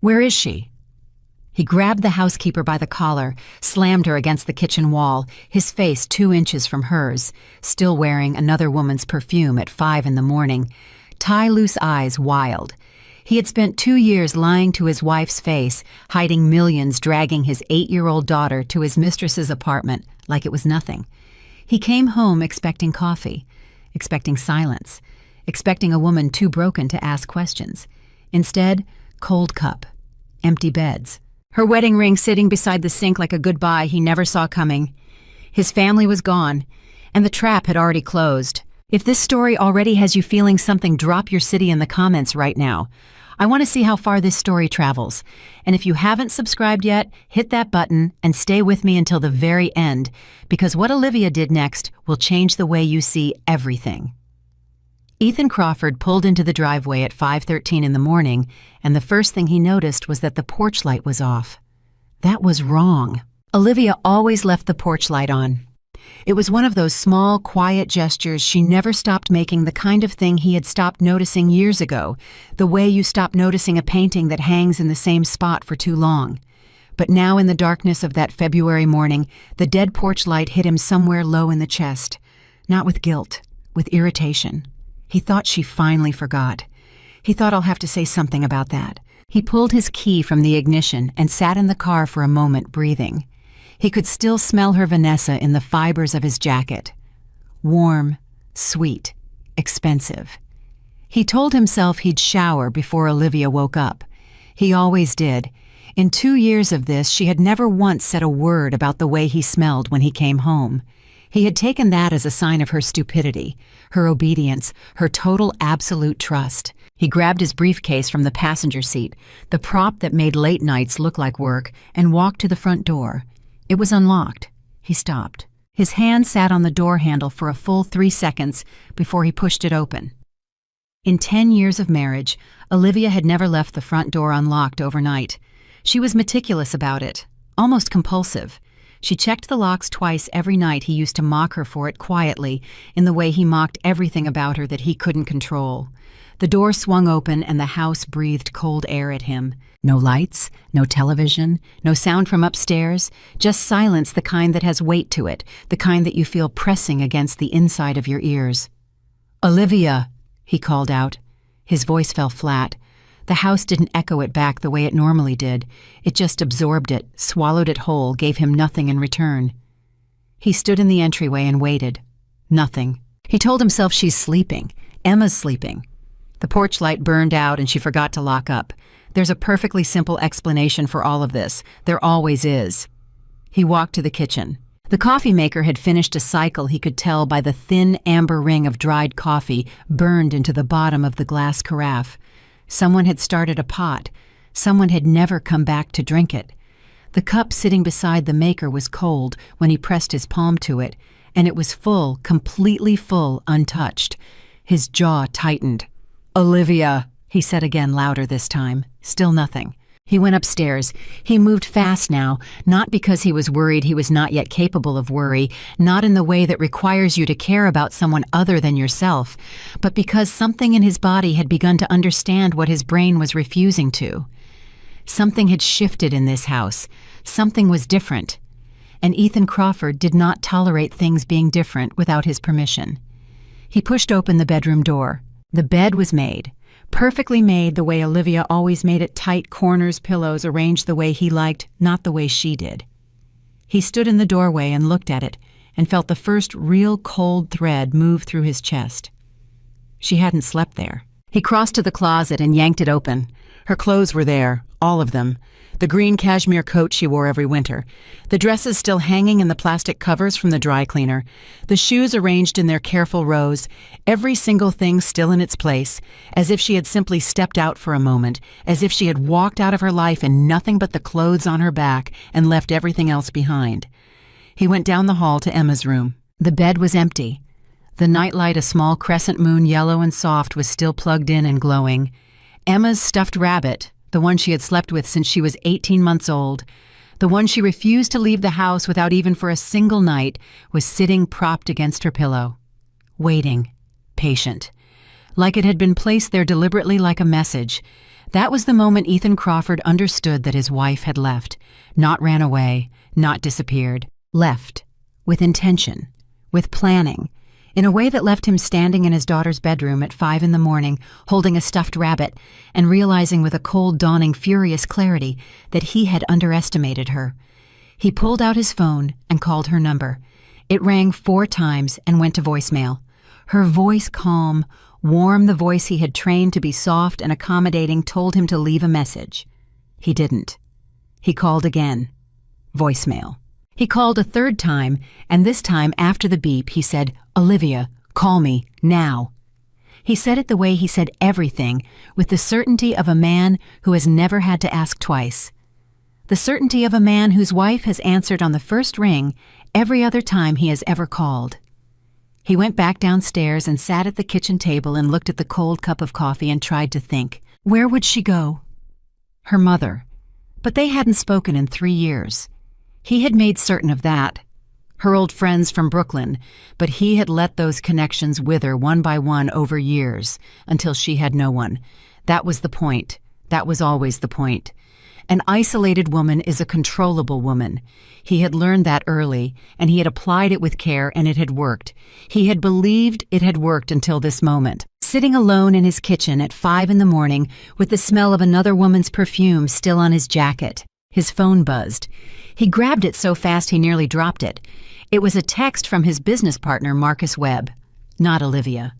Where is she? He grabbed the housekeeper by the collar, slammed her against the kitchen wall, his face 2 inches from hers, still wearing another woman's perfume at 5 in the morning, tie-loose eyes wild. He had spent 2 years lying to his wife's face, hiding millions, dragging his 8-year-old daughter to his mistress's apartment like it was nothing. He came home expecting coffee, expecting silence, expecting a woman too broken to ask questions. Instead, cold cup, empty beds. Her wedding ring sitting beside the sink like a goodbye he never saw coming. His family was gone, and the trap had already closed. If this story already has you feeling something, drop your city in the comments right now. I want to see how far this story travels. And if you haven't subscribed yet, hit that button and stay with me until the very end, because what Olivia did next will change the way you see everything. Ethan Crawford pulled into the driveway at 5:13 in the morning, and the first thing he noticed was that the porch light was off. That was wrong. Olivia always left the porch light on. It was one of those small, quiet gestures she never stopped making, the kind of thing he had stopped noticing years ago, the way you stop noticing a painting that hangs in the same spot for too long. But now in the darkness of that February morning, the dead porch light hit him somewhere low in the chest. Not with guilt, with irritation. He thought she finally forgot. He thought, I'll have to say something about that. He pulled his key from the ignition and sat in the car for a moment, breathing. He could still smell her Vanessa in the fibers of his jacket. Warm, sweet, expensive. He told himself he'd shower before Olivia woke up. He always did. In 2 years of this, she had never once said a word about the way he smelled when he came home. He had taken that as a sign of her stupidity, her obedience, her total absolute trust. He grabbed his briefcase from the passenger seat, the prop that made late nights look like work, and walked to the front door. It was unlocked. He stopped. His hand sat on the door handle for a full 3 seconds before he pushed it open. In 10 years of marriage, Olivia had never left the front door unlocked overnight. She was meticulous about it, almost compulsive. She checked the locks twice every night. He used to mock her for it quietly, in the way he mocked everything about her that he couldn't control. The door swung open and the house breathed cold air at him. No lights, no television, no sound from upstairs, just silence, the kind that has weight to it, the kind that you feel pressing against the inside of your ears. "Olivia," he called out. His voice fell flat. The house didn't echo it back the way it normally did. It just absorbed it, swallowed it whole, gave him nothing in return. He stood in the entryway and waited. Nothing. He told himself, she's sleeping. Emma's sleeping. The porch light burned out and she forgot to lock up. There's a perfectly simple explanation for all of this. There always is. He walked to the kitchen. The coffee maker had finished a cycle, he could tell by the thin amber ring of dried coffee burned into the bottom of the glass carafe. Someone had started a pot. Someone had never come back to drink it. The cup sitting beside the maker was cold when he pressed his palm to it, and it was full, completely full, untouched. His jaw tightened. "Olivia," he said again, louder this time. Still nothing. He went upstairs. He moved fast now, not because he was worried he was not yet capable of worry, not in the way that requires you to care about someone other than yourself, but because something in his body had begun to understand what his brain was refusing to. Something had shifted in this house. Something was different. And Ethan Crawford did not tolerate things being different without his permission. He pushed open the bedroom door. The bed was made. Perfectly made the way Olivia always made it, tight corners, pillows arranged the way he liked, not the way she did. He stood in the doorway and looked at it and felt the first real cold thread move through his chest. She hadn't slept there. He crossed to the closet and yanked it open. Her clothes were there, all of them. The green cashmere coat she wore every winter, the dresses still hanging in the plastic covers from the dry cleaner, the shoes arranged in their careful rows, every single thing still in its place, as if she had simply stepped out for a moment, as if she had walked out of her life in nothing but the clothes on her back and left everything else behind. He went down the hall to Emma's room. The bed was empty. The nightlight, a small crescent moon, yellow and soft, was still plugged in and glowing. Emma's stuffed rabbit, the one she had slept with since she was 18 months old, the one she refused to leave the house without even for a single night, was sitting propped against her pillow, waiting, patient, like it had been placed there deliberately, like a message, That was the moment Ethan Crawford understood that his wife had left. Not ran away, not disappeared. Left. With intention. With planning. In a way that left him standing in his daughter's bedroom at 5 in the morning, holding a stuffed rabbit, and realizing with a cold, dawning, furious clarity that he had underestimated her. He pulled out his phone and called her number. It rang 4 times and went to voicemail. Her voice, calm, warm, the voice he had trained to be soft and accommodating, told him to leave a message. He didn't. He called again. Voicemail. He called a 3rd time, and this time after the beep he said, "Olivia, call me, now." He said it the way he said everything, with the certainty of a man who has never had to ask twice. The certainty of a man whose wife has answered on the first ring every other time he has ever called. He went back downstairs and sat at the kitchen table and looked at the cold cup of coffee and tried to think. Where would she go? Her mother. But they hadn't spoken in 3 years. He had made certain of that. Her old friends from Brooklyn, but he had let those connections wither one by one over years, until she had no one. That was the point. That was always the point. An isolated woman is a controllable woman. He had learned that early, and he had applied it with care, and it had worked. He had believed it had worked until this moment. Sitting alone in his kitchen at 5 in the morning, with the smell of another woman's perfume still on his jacket, his phone buzzed. He grabbed it so fast he nearly dropped it. It was a text from his business partner, Marcus Webb. Not Olivia.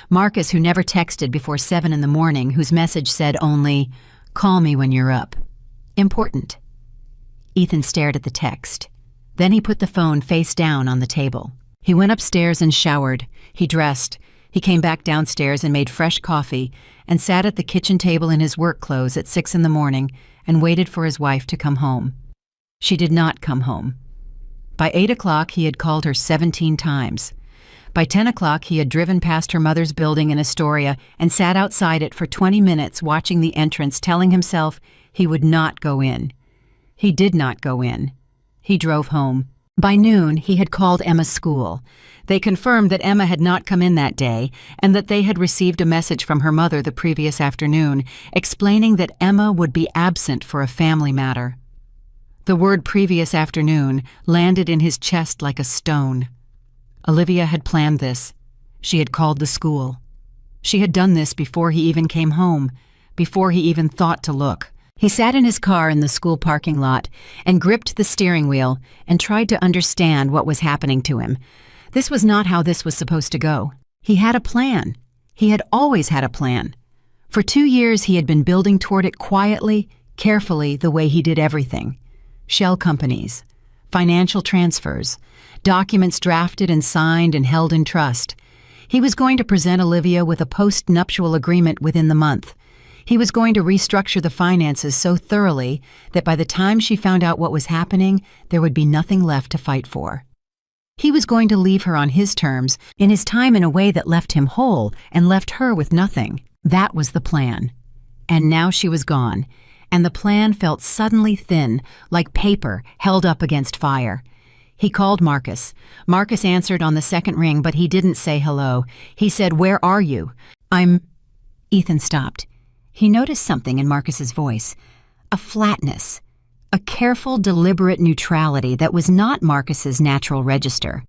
Marcus, who never texted before 7 in the morning, whose message said only, "Call me when you're up." Important. Ethan stared at the text. Then he put the phone face down on the table. He went upstairs and showered. He dressed. He came back downstairs and made fresh coffee and sat at the kitchen table in his work clothes at 6 in the morning and waited for his wife to come home. She did not come home. By 8 o'clock, he had called her 17 times. By 10 o'clock, he had driven past her mother's building in Astoria and sat outside it for 20 minutes watching the entrance, telling himself he would not go in. He did not go in. He drove home. By noon, he had called Emma's school. They confirmed that Emma had not come in that day and that they had received a message from her mother the previous afternoon explaining that Emma would be absent for a family matter. The word previous afternoon landed in his chest like a stone. Olivia had planned this. She had called the school. She had done this before he even came home, before he even thought to look. He sat in his car in the school parking lot and gripped the steering wheel and tried to understand what was happening to him. This was not how this was supposed to go. He had a plan. He had always had a plan. For 2 years he had been building toward it quietly, carefully, the way he did everything. Shell companies, financial transfers, documents drafted and signed and held in trust. He was going to present Olivia with a post-nuptial agreement within the month. He was going to restructure the finances so thoroughly that by the time she found out what was happening, there would be nothing left to fight for. He was going to leave her on his terms, in his time, in a way that left him whole and left her with nothing. That was the plan. And now she was gone, and the plan felt suddenly thin, like paper held up against fire. He called Marcus. Marcus answered on the second ring, but he didn't say hello. He said, "Where are you?" Ethan stopped. He noticed something in Marcus's voice, a flatness, a careful, deliberate neutrality that was not Marcus's natural register.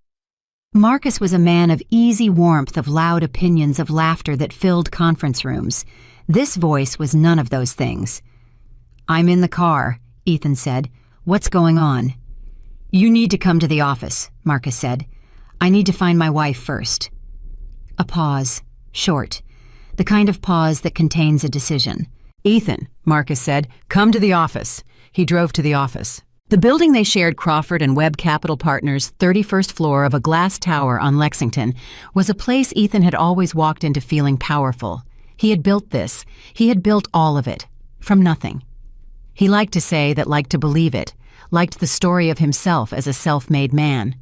Marcus was a man of easy warmth, of loud opinions, of laughter that filled conference rooms. This voice was none of those things. "I'm in the car," Ethan said. "What's going on?" "You need to come to the office," Marcus said. "I need to find my wife first." A pause, short. The kind of pause that contains a decision. "Ethan," Marcus said, "come to the office." He drove to the office. The building they shared, Crawford and Webb Capital Partners' 31st floor of a glass tower on Lexington, was a place Ethan had always walked into feeling powerful. He had built this. He had built all of it. From nothing. He liked to say that, liked to believe it, liked the story of himself as a self-made man.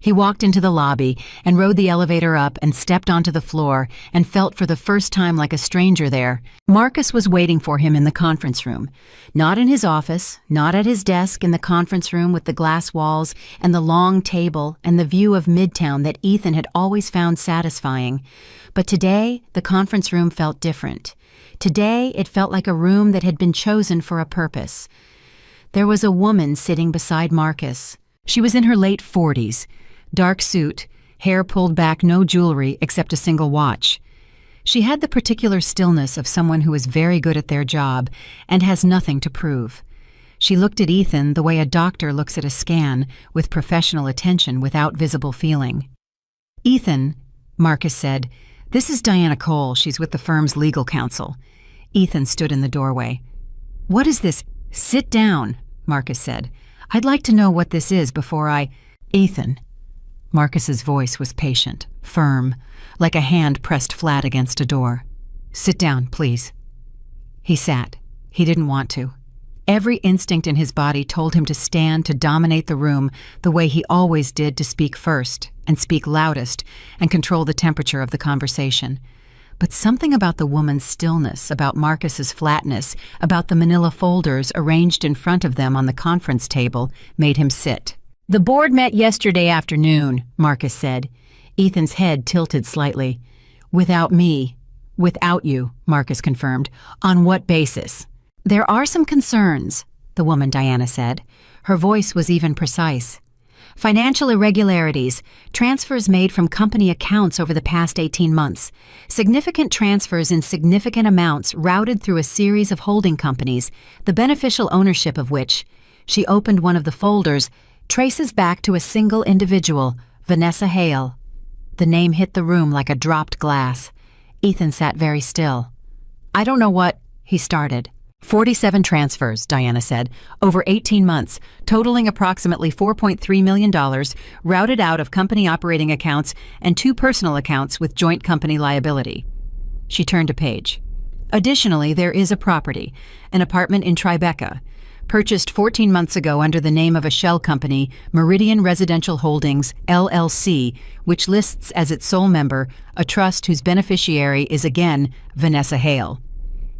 He walked into the lobby and rode the elevator up and stepped onto the floor and felt for the first time like a stranger there. Marcus was waiting for him in the conference room. Not in his office, not at his desk in the conference room with the glass walls and the long table and the view of Midtown that Ethan had always found satisfying. But today, the conference room felt different. Today, it felt like a room that had been chosen for a purpose. There was a woman sitting beside Marcus. She was in her late 40s. Dark suit, hair pulled back, no jewelry except a single watch. She had the particular stillness of someone who is very good at their job and has nothing to prove. She looked at Ethan the way a doctor looks at a scan, with professional attention without visible feeling. "Ethan," Marcus said, "this is Diana Cole. She's with the firm's legal counsel." Ethan stood in the doorway. "What is this?" "Sit down," Marcus said. "I'd like to know what this is before I—" "Ethan." Marcus's voice was patient, firm, like a hand pressed flat against a door. "Sit down, please." He sat. He didn't want to. Every instinct in his body told him to stand, to dominate the room the way he always did, to speak first and speak loudest and control the temperature of the conversation. But something about the woman's stillness, about Marcus's flatness, about the manila folders arranged in front of them on the conference table made him sit. "The board met yesterday afternoon," Marcus said. Ethan's head tilted slightly. "Without me." "Without you," Marcus confirmed. "On what basis?" "There are some concerns," the woman Diana said. Her voice was even precise. "Financial irregularities, transfers made from company accounts over the past 18 months, significant transfers in significant amounts routed through a series of holding companies, the beneficial ownership of which," she opened one of the folders, "traces back to a single individual, Vanessa Hale." The name hit the room like a dropped glass. Ethan sat very still. "I don't know what," he started. 47 transfers, Diana said, over 18 months, totaling approximately $4.3 million, routed out of company operating accounts and 2 personal accounts with joint company liability. She turned a page. "Additionally, there is a property, an apartment in Tribeca, purchased 14 months ago under the name of a shell company, Meridian Residential Holdings, LLC, which lists as its sole member a trust whose beneficiary is again Vanessa Hale."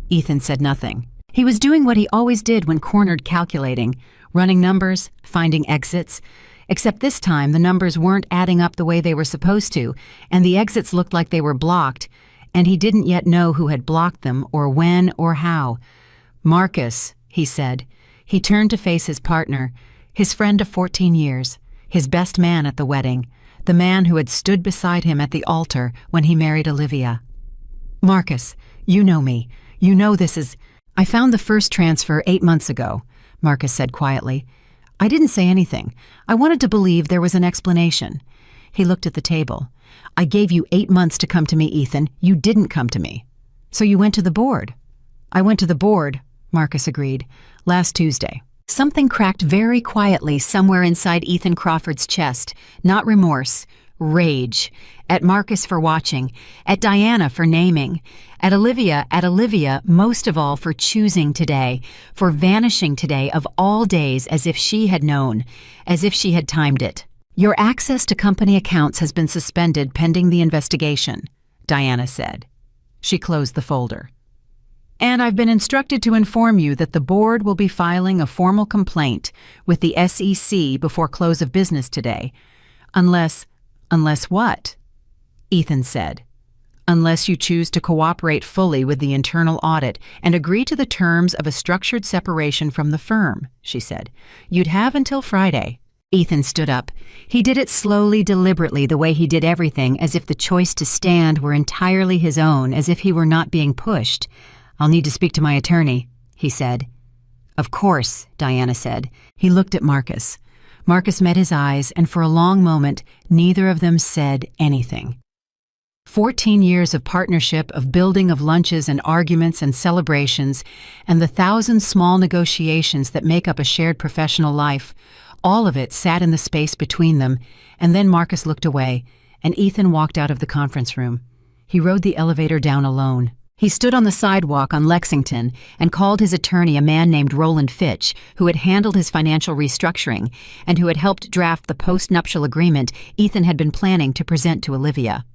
Ethan said nothing. He was doing what he always did when cornered, calculating, running numbers, finding exits, except this time the numbers weren't adding up the way they were supposed to, and the exits looked like they were blocked, and he didn't yet know who had blocked them or when or how. "Marcus," he said. He turned to face his partner, his friend of 14 years, his best man at the wedding, the man who had stood beside him at the altar when he married Olivia. "Marcus, you know me. You know this is—" "I found the first transfer 8 months ago," Marcus said quietly. "I didn't say anything. I wanted to believe there was an explanation." He looked at the table. "I gave you 8 months to come to me, Ethan. You didn't come to me. So you went to the board." "I went to the board," Marcus agreed, "last Tuesday." Something cracked very quietly somewhere inside Ethan Crawford's chest. Not remorse, rage. At Marcus for watching, at Diana for naming, at Olivia most of all for choosing today, for vanishing today of all days as if she had known, as if she had timed it. "Your access to company accounts has been suspended pending the investigation," Diana said. She closed the folder. "And I've been instructed to inform you that the board will be filing a formal complaint with the SEC before close of business today. Unless what?" Ethan said. "Unless you choose to cooperate fully with the internal audit and agree to the terms of a structured separation from the firm," she said. "You'd have until Friday." Ethan stood up. He did it slowly, deliberately, the way he did everything, as if the choice to stand were entirely his own, as if he were not being pushed. "I'll need to speak to my attorney," he said. "Of course," Diana said. He looked at Marcus. Marcus met his eyes, and for a long moment, neither of them said anything. 14 years of partnership, of building of lunches and arguments and celebrations, and the 1,000 small negotiations that make up a shared professional life, all of it sat in the space between them, and then Marcus looked away, and Ethan walked out of the conference room. He rode the elevator down alone. He stood on the sidewalk on Lexington and called his attorney a man named Roland Fitch, who had handled his financial restructuring and who had helped draft the post-nuptial agreement Ethan had been planning to present to Olivia.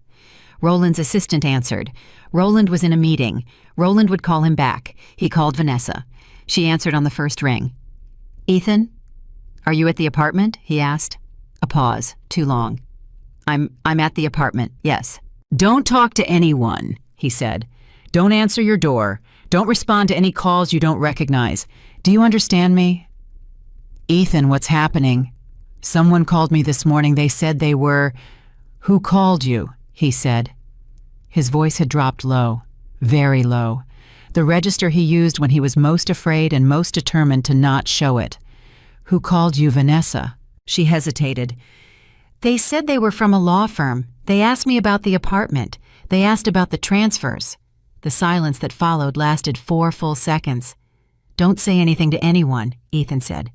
Roland's assistant answered. Roland was in a meeting. Roland would call him back. He called Vanessa. She answered on the first ring. "Ethan? Are you at the apartment?" he asked. A pause. Too long. I'm at the apartment, yes." "Don't talk to anyone," he said. "Don't answer your door. Don't respond to any calls you don't recognize. Do you understand me?" "Ethan, what's happening?" "Someone called me this morning. They said they were—" "Who called you?" he said. His voice had dropped low, very low, the register he used when he was most afraid and most determined to not show it. "Who called you, Vanessa?" She hesitated. "They said they were from a law firm. They asked me about the apartment. They asked about the transfers." The silence that followed lasted 4 full seconds. "Don't say anything to anyone," Ethan said.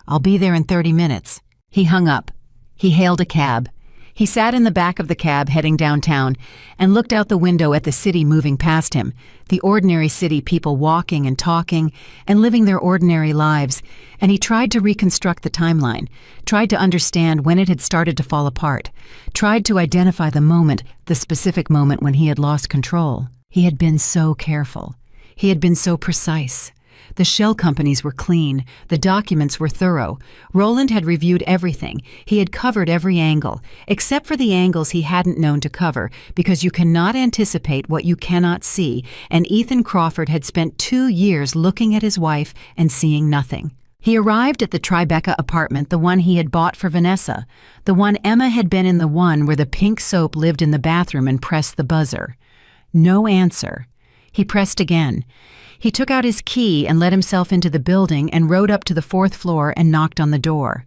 "I'll be there in 30 minutes. He hung up. He hailed a cab. He sat in the back of the cab heading downtown and looked out the window at the city moving past him, the ordinary city people walking and talking and living their ordinary lives, and he tried to reconstruct the timeline, tried to understand when it had started to fall apart, tried to identify the moment, the specific moment when he had lost control. He had been so careful. He had been so precise. The shell companies were clean. The documents were thorough. Roland had reviewed everything. He had covered every angle, except for the angles he hadn't known to cover, because you cannot anticipate what you cannot see, and Ethan Crawford had spent 2 years looking at his wife and seeing nothing. He arrived at the Tribeca apartment, the one he had bought for Vanessa, the one Emma had been in, the one where the pink soap lived in the bathroom, and pressed the buzzer. No answer. He pressed again. He took out his key and let himself into the building and rode up to the 4th floor and knocked on the door.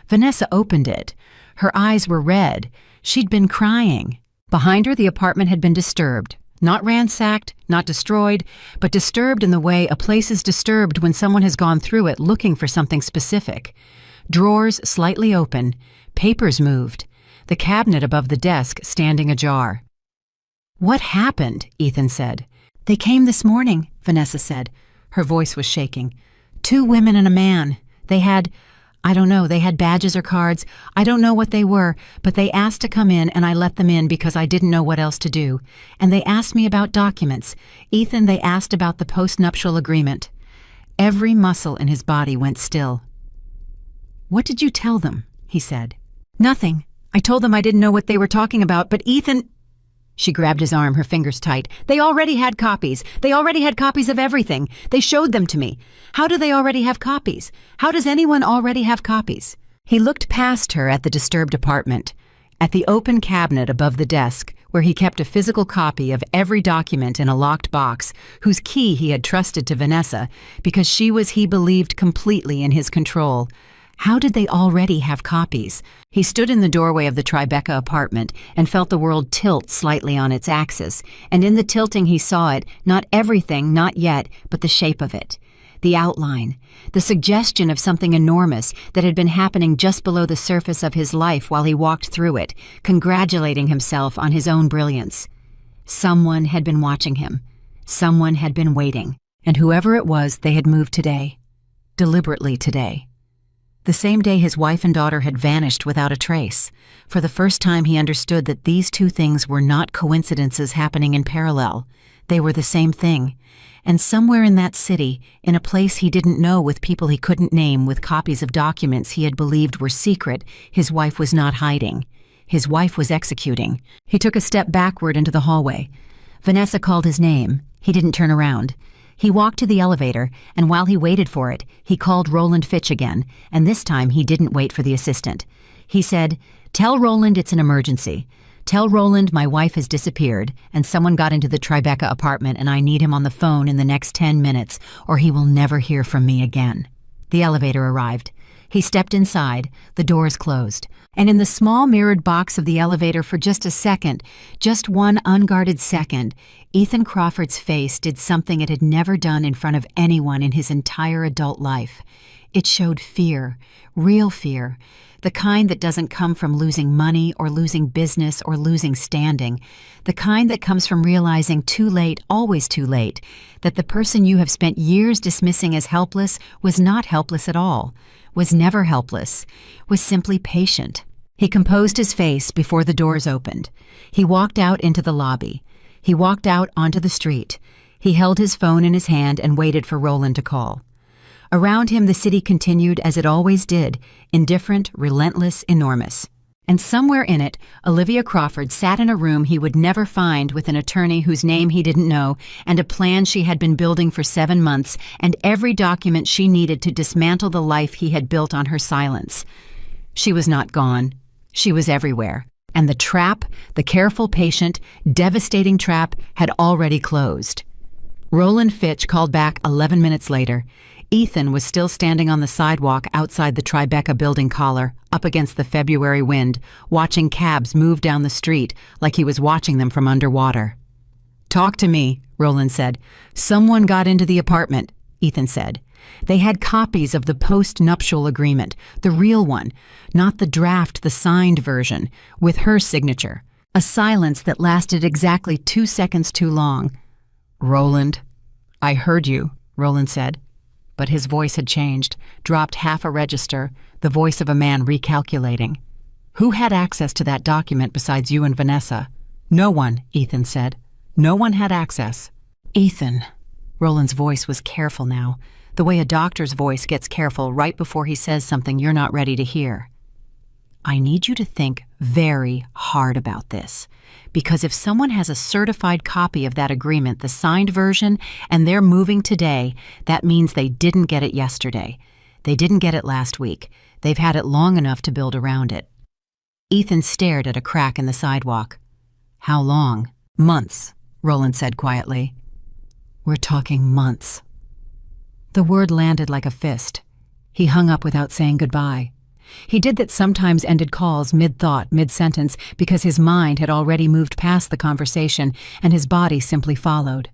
Vanessa opened it. Her eyes were red. She'd been crying. Behind her, the apartment had been disturbed. Not ransacked, not destroyed, but disturbed in the way a place is disturbed when someone has gone through it looking for something specific. Drawers slightly open. Papers moved. The cabinet above the desk standing ajar. "What happened?" Ethan said. "They came this morning," Vanessa said. Her voice was shaking. 2 women and a man. They had badges or cards. I don't know what they were, but they asked to come in and I let them in because I didn't know what else to do. And they asked me about documents. Ethan, they asked about the post-nuptial agreement." Every muscle in his body went still. "What did you tell them?" he said. "Nothing. I told them I didn't know what they were talking about, but Ethan—" She grabbed his arm, her fingers tight. "They already had copies. They already had copies of everything. They showed them to me. How do they already have copies? How does anyone already have copies?" He looked past her at the disturbed apartment, at the open cabinet above the desk, where he kept a physical copy of every document in a locked box, whose key he had trusted to Vanessa, because she was, he believed, completely in his control. How did they already have copies? He stood in the doorway of the Tribeca apartment and felt the world tilt slightly on its axis, and in the tilting he saw it, not everything, not yet, but the shape of it. The outline, the suggestion of something enormous that had been happening just below the surface of his life while he walked through it, congratulating himself on his own brilliance. Someone had been watching him. Someone had been waiting. And whoever it was, they had moved today. Deliberately today. The same day his wife and daughter had vanished without a trace. For the first time he understood that these 2 things were not coincidences happening in parallel. They were the same thing. And somewhere in that city, in a place he didn't know, with people he couldn't name, with copies of documents he had believed were secret, his wife was not hiding. His wife was executing. He took a step backward into the hallway. Vanessa called his name. He didn't turn around. He walked to the elevator, and while he waited for it, he called Roland Fitch again, and this time he didn't wait for the assistant. He said, "Tell Roland it's an emergency. Tell Roland my wife has disappeared, and someone got into the Tribeca apartment, and I need him on the phone in the next 10 minutes, or he will never hear from me again." The elevator arrived. He stepped inside, the doors closed, and in the small mirrored box of the elevator for just a second, just one unguarded second, Ethan Crawford's face did something it had never done in front of anyone in his entire adult life. It showed fear, real fear, the kind that doesn't come from losing money or losing business or losing standing, the kind that comes from realizing too late, always too late, that the person you have spent years dismissing as helpless was not helpless at all, was never helpless, was simply patient. He composed his face before the doors opened. He walked out into the lobby. He walked out onto the street. He held his phone in his hand and waited for Roland to call. Around him the city continued as it always did, indifferent, relentless, enormous. And somewhere in it, Olivia Crawford sat in a room he would never find with an attorney whose name he didn't know and a plan she had been building for 7 months and every document she needed to dismantle the life he had built on her silence. She was not gone. She was everywhere. And the trap, the careful, patient, devastating trap, had already closed. Roland Fitch called back 11 minutes later. Ethan was still standing on the sidewalk outside the Tribeca building collar, up against the February wind, watching cabs move down the street like he was watching them from underwater. "Talk to me," Roland said. "Someone got into the apartment," Ethan said. They had copies of the post-nuptial agreement, the real one, not the draft, the signed version, with her signature. A silence that lasted exactly 2 seconds too long. "Roland, I heard you," Roland said. But his voice had changed, dropped half a register, the voice of a man recalculating. "Who had access to that document besides you and Vanessa?" "No one," Ethan said. "No one had access." "Ethan." Roland's voice was careful now, the way a doctor's voice gets careful right before he says something you're not ready to hear. "I need you to think very hard about this, because if someone has a certified copy of that agreement, the signed version, and they're moving today, that means they didn't get it yesterday. They didn't get it last week. They've had it long enough to build around it." Ethan stared at a crack in the sidewalk. "How long?" "Months," Roland said quietly. "We're talking months." The word landed like a fist. He hung up without saying goodbye. He did that sometimes ended calls mid-thought, mid-sentence, because his mind had already moved past the conversation and his body simply followed.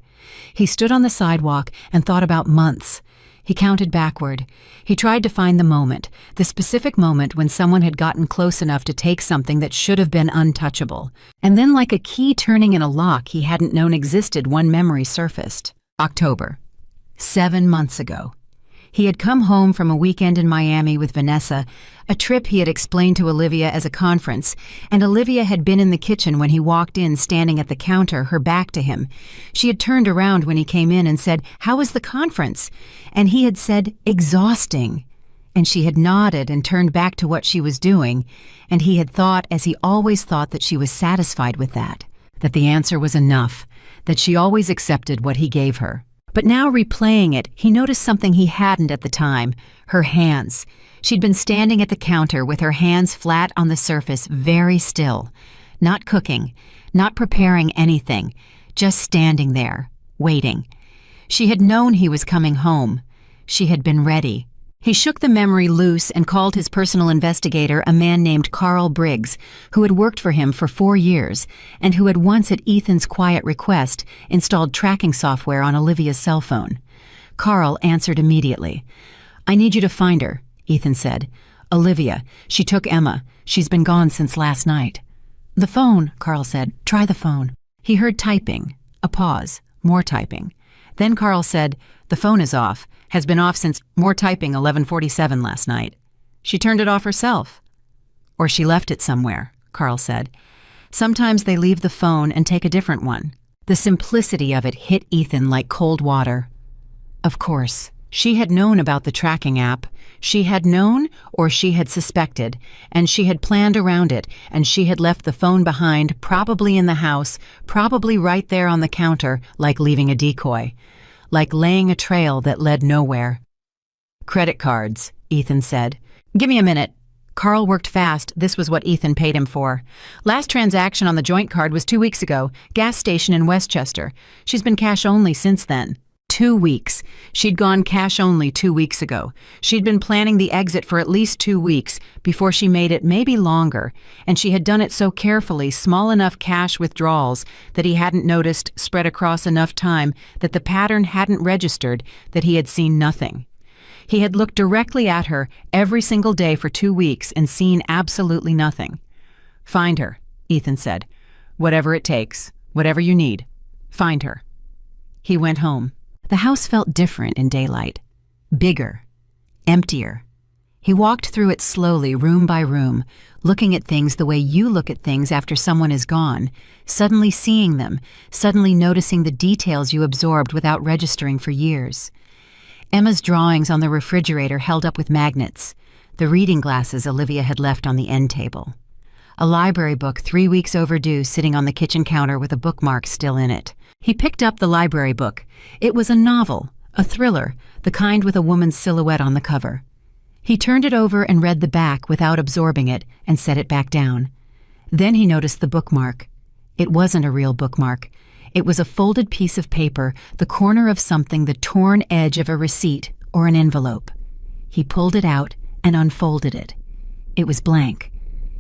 He stood on the sidewalk and thought about months. He counted backward. He tried to find the moment, the specific moment when someone had gotten close enough to take something that should have been untouchable. And then, like a key turning in a lock he hadn't known existed, one memory surfaced. October. 7 months ago. He had come home from a weekend in Miami with Vanessa, a trip he had explained to Olivia as a conference, and Olivia had been in the kitchen when he walked in, standing at the counter, her back to him. She had turned around when he came in and said, "How was the conference?" And he had said, "Exhausting." And she had nodded and turned back to what she was doing, and he had thought, as he always thought, that she was satisfied with that the answer was enough, that she always accepted what he gave her. But now, replaying it, he noticed something he hadn't at the time, her hands. She'd been standing at the counter with her hands flat on the surface, very still. Not cooking, not preparing anything, just standing there, waiting. She had known he was coming home. She had been ready. He shook the memory loose and called his personal investigator, a man named Carl Briggs, who had worked for him for 4 years and who had once, at Ethan's quiet request, installed tracking software on Olivia's cell phone. Carl answered immediately. "I need you to find her," Ethan said. "Olivia. She took Emma. She's been gone since last night." "The phone," Carl said. "Try the phone." He heard typing, a pause, more typing. Then Carl said, "The phone is off. Has been off since more typing 11:47 last night." "She turned it off herself." "Or she left it somewhere," Carl said. "Sometimes they leave the phone and take a different one." The simplicity of it hit Ethan like cold water. Of course, she had known about the tracking app. She had known, or she had suspected, and she had planned around it, and she had left the phone behind, probably in the house, probably right there on the counter, like leaving a decoy. Like laying a trail that led nowhere. "Credit cards," Ethan said. "Give me a minute." Carl worked fast. This was what Ethan paid him for. "Last transaction on the joint card was 2 weeks ago, gas station in Westchester. She's been cash only since then." 2 weeks. She'd gone cash only 2 weeks ago. She'd been planning the exit for at least 2 weeks before she made it, maybe longer, and she had done it so carefully, small enough cash withdrawals that he hadn't noticed, spread across enough time that the pattern hadn't registered, that he had seen nothing. He had looked directly at her every single day for 2 weeks and seen absolutely nothing. "Find her," Ethan said. "Whatever it takes, whatever you need. Find her." He went home. The house felt different in daylight. Bigger. Emptier. He walked through it slowly, room by room, looking at things the way you look at things after someone is gone, suddenly seeing them, suddenly noticing the details you absorbed without registering for years. Emma's drawings on the refrigerator held up with magnets, the reading glasses Olivia had left on the end table. A library book 3 weeks overdue sitting on the kitchen counter with a bookmark still in it. He picked up the library book. It was a novel, a thriller, the kind with a woman's silhouette on the cover. He turned it over and read the back without absorbing it and set it back down. Then he noticed the bookmark. It wasn't a real bookmark. It was a folded piece of paper, the corner of something, the torn edge of a receipt or an envelope. He pulled it out and unfolded it. It was blank.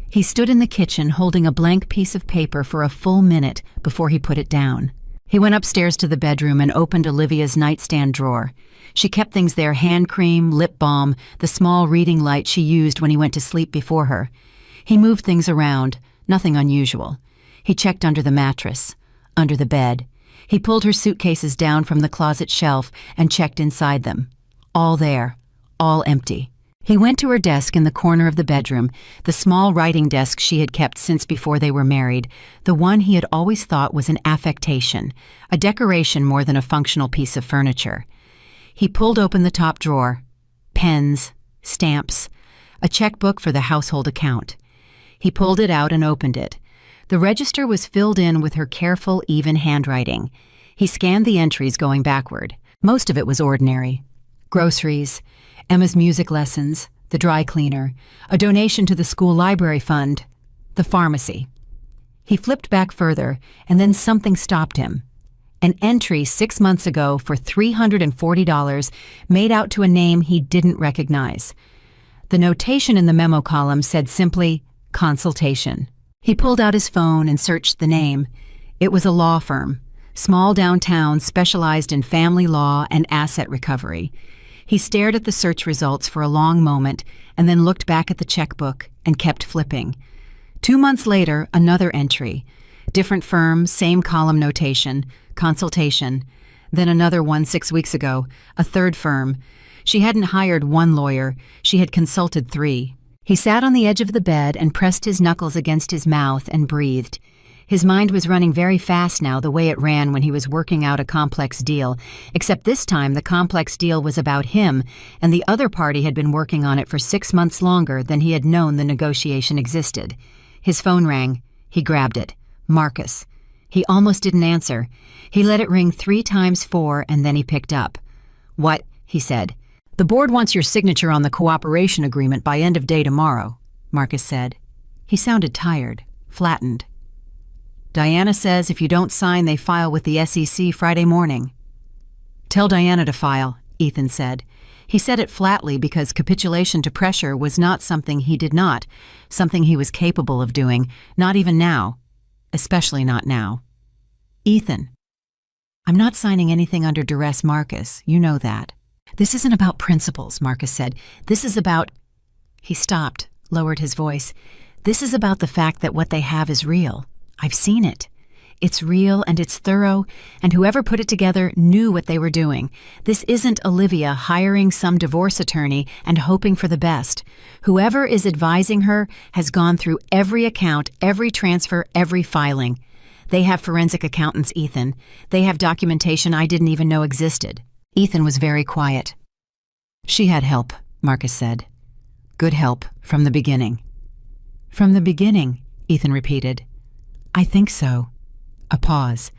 He stood in the kitchen holding a blank piece of paper for a full minute before he put it down. He went upstairs to the bedroom and opened Olivia's nightstand drawer. She kept things there: hand cream, lip balm, the small reading light she used when he went to sleep before her. He moved things around, nothing unusual. He checked under the mattress, under the bed. He pulled her suitcases down from the closet shelf and checked inside them. All there, all empty. He went to her desk in the corner of the bedroom, the small writing desk she had kept since before they were married, the one he had always thought was an affectation, a decoration more than a functional piece of furniture. He pulled open the top drawer. Pens, stamps, a checkbook for the household account. He pulled it out and opened it. The register was filled in with her careful, even handwriting. He scanned the entries going backward. Most of it was ordinary. Groceries, Emma's music lessons, the dry cleaner, a donation to the school library fund, the pharmacy. He flipped back further, and then something stopped him. An entry 6 months ago for $340 made out to a name he didn't recognize. The notation in the memo column said simply, "Consultation." He pulled out his phone and searched the name. It was a law firm, small downtown, specialized in family law and asset recovery. He stared at the search results for a long moment and then looked back at the checkbook and kept flipping. 2 months later, another entry. Different firm, same column notation, consultation. Then another one 6 weeks ago, a third firm. She hadn't hired one lawyer, she had consulted 3. He sat on the edge of the bed and pressed his knuckles against his mouth and breathed. His mind was running very fast now, the way it ran when he was working out a complex deal, except this time the complex deal was about him, and the other party had been working on it for 6 months longer than he had known the negotiation existed. His phone rang. He grabbed it. Marcus. He almost didn't answer. He let it ring 3 times 4, and then he picked up. "What?" he said. "The board wants your signature on the cooperation agreement by end of day tomorrow," Marcus said. He sounded tired, flattened. "Diana says if you don't sign, they file with the SEC Friday morning." "Tell Diana to file," Ethan said. He said it flatly because capitulation to pressure was not something he did not, something he was capable of doing, not even now, especially not now. "Ethan, I'm not signing anything under duress, Marcus. You know that." "This isn't about principles," Marcus said. "This is about—" He stopped, lowered his voice. "This is about the fact that what they have is real. I've seen it. It's real and it's thorough, and whoever put it together knew what they were doing. This isn't Olivia hiring some divorce attorney and hoping for the best. Whoever is advising her has gone through every account, every transfer, every filing. They have forensic accountants, Ethan. They have documentation I didn't even know existed." Ethan was very quiet. "She had help," Marcus said. "Good help, from the beginning." "From the beginning," Ethan repeated. "I think so." A pause.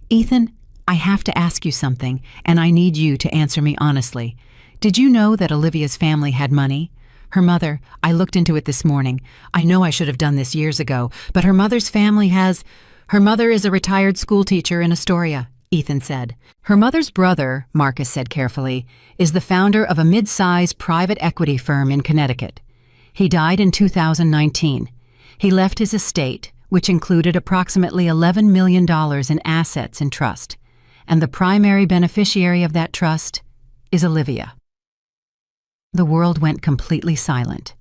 "Ethan, I have to ask you something, and I need you to answer me honestly. Did you know that Olivia's family had money? Her mother, I looked into it this morning. I know I should have done this years ago, but her mother's family has... Her mother is a retired school teacher in Astoria. Ethan said. Her mother's brother, Marcus said carefully, is the founder of a mid-size private equity firm in Connecticut. He died in 2019. He left his estate, which included approximately $11 million in assets in trust. And the primary beneficiary of that trust is Olivia. The world went completely silent.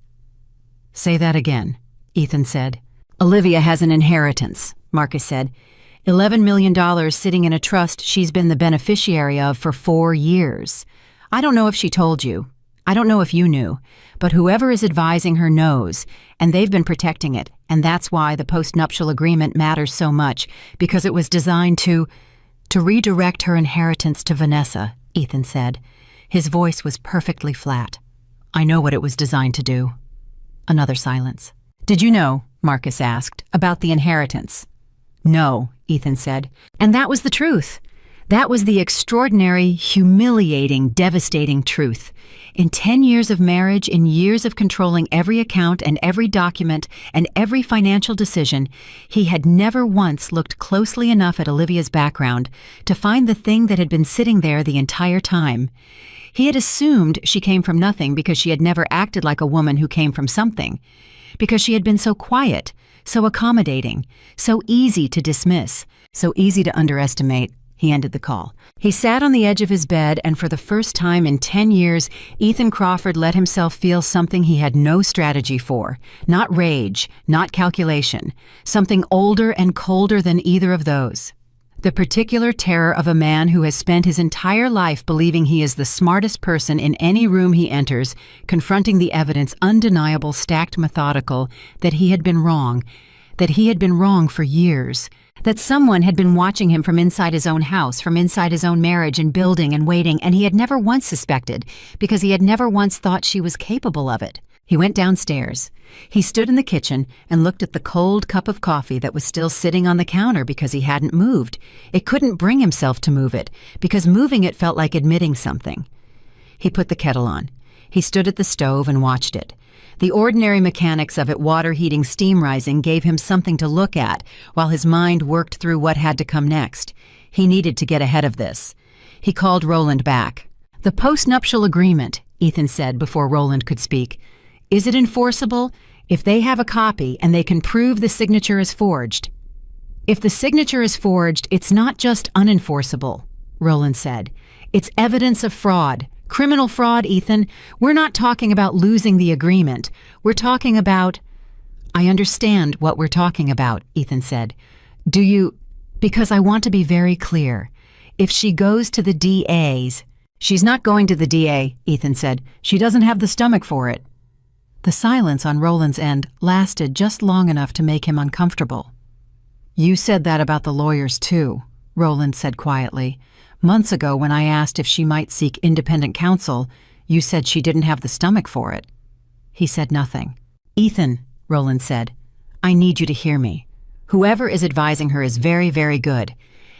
Say that again, Ethan said. Olivia has an inheritance, Marcus said. $11 million sitting in a trust she's been the beneficiary of for 4 years. I don't know if she told you. I don't know if you knew. But whoever is advising her knows, and they've been protecting it, and that's why the postnuptial agreement matters so much, because it was designed to redirect her inheritance to Vanessa, Ethan said. His voice was perfectly flat. I know what it was designed to do. Another silence. Did you know, Marcus asked, about the inheritance? No, Ethan said. And that was the truth. That was the extraordinary, humiliating, devastating truth. In 10 years of marriage, in years of controlling every account and every document and every financial decision, he had never once looked closely enough at Olivia's background to find the thing that had been sitting there the entire time. He had assumed she came from nothing because she had never acted like a woman who came from something, because she had been so quiet, so accommodating, so easy to dismiss, so easy to underestimate. He ended the call. He sat on the edge of his bed, and for the first time in 10 years, Ethan Crawford let himself feel something he had no strategy for. Not rage, not calculation. Something older and colder than either of those. The particular terror of a man who has spent his entire life believing he is the smartest person in any room he enters, confronting the evidence undeniable, stacked, methodical, that he had been wrong for years. That someone had been watching him from inside his own house, from inside his own marriage and building and waiting, and he had never once suspected, because he had never once thought she was capable of it. He went downstairs. He stood in the kitchen and looked at the cold cup of coffee that was still sitting on the counter because he hadn't moved. It couldn't bring himself to move it, because moving it felt like admitting something. He put the kettle on. He stood at the stove and watched it. The ordinary mechanics of it, water heating, steam rising, gave him something to look at while his mind worked through what had to come next. He needed to get ahead of this. He called Roland back. The postnuptial agreement, Ethan said before Roland could speak. Is it enforceable? If they have a copy and they can prove the signature is forged. If the signature is forged, it's not just unenforceable, Roland said. It's evidence of fraud. Criminal fraud, Ethan. We're not talking about losing the agreement. We're talking about... I understand what we're talking about, Ethan said. Do you... Because I want to be very clear. If she goes to the DA's... She's not going to the DA, Ethan said. She doesn't have the stomach for it. The silence on Roland's end lasted just long enough to make him uncomfortable. You said that about the lawyers too, Roland said quietly. Months ago, when I asked if she might seek independent counsel, you said she didn't have the stomach for it. He said nothing. Ethan, Roland said, I need you to hear me. Whoever is advising her is very, very good.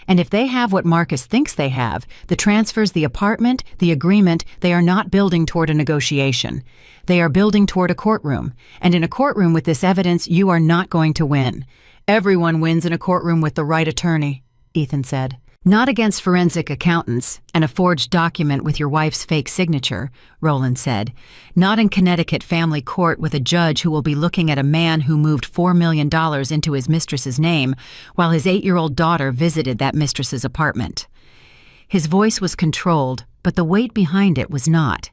And if they have what Marcus thinks they have, the transfers, the apartment, the agreement, they are not building toward a negotiation. They are building toward a courtroom. And in a courtroom with this evidence, you are not going to win. Everyone wins in a courtroom with the right attorney, Ethan said. Not against forensic accountants and a forged document with your wife's fake signature, Roland said. Not in Connecticut family court with a judge who will be looking at a man who moved $4 million into his mistress's name while his 8-year-old daughter visited that mistress's apartment. His voice was controlled, but the weight behind it was not.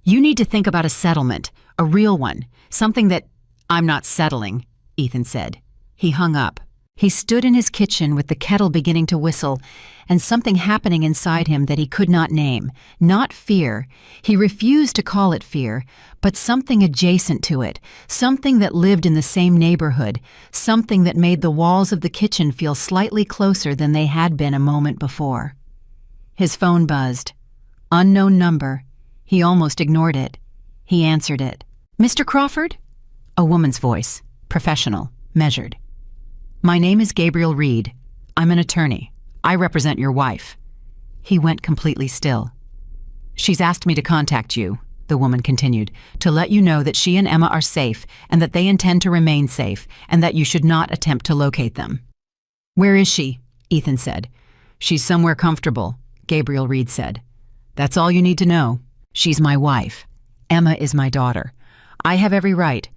You need to think about a settlement, a real one, something that... I'm not settling, Ethan said. He hung up. He stood in his kitchen with the kettle beginning to whistle, and something happening inside him that he could not name. Not fear. He refused to call it fear, but something adjacent to it, something that lived in the same neighborhood, something that made the walls of the kitchen feel slightly closer than they had been a moment before. His phone buzzed. Unknown number. He almost ignored it. He answered it. Mr. Crawford? A woman's voice. Professional. Measured. My name is Gabriel Reed. I'm an attorney. I represent your wife. He went completely still. She's asked me to contact you, the woman continued, to let you know that she and Emma are safe and that they intend to remain safe and that you should not attempt to locate them. Where is she? Ethan said. "She's somewhere comfortable," Gabriel Reed said. "That's all you need to know. She's my wife. Emma is my daughter. I have every right.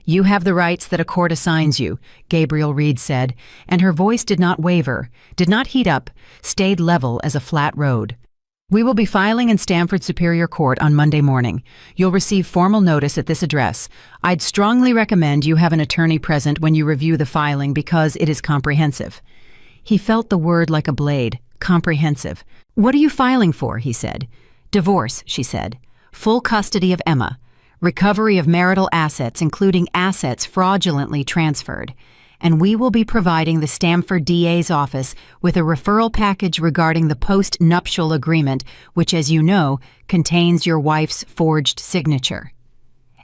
You have the rights that a court assigns you," Gabriel Reed said, and her voice did not waver, did not heat up, stayed level as a flat road. "We will be filing in Stamford Superior Court on Monday morning. You'll receive formal notice at this address. I'd strongly recommend you have an attorney present when you review the filing because it is comprehensive." He felt the word like a blade. Comprehensive. "What are you filing for?" he said. "Divorce," she said. "Full custody of Emma. Recovery of marital assets, including assets fraudulently transferred. And we will be providing the Stamford DA's office with a referral package regarding the post-nuptial agreement, which, as you know, contains your wife's forged signature."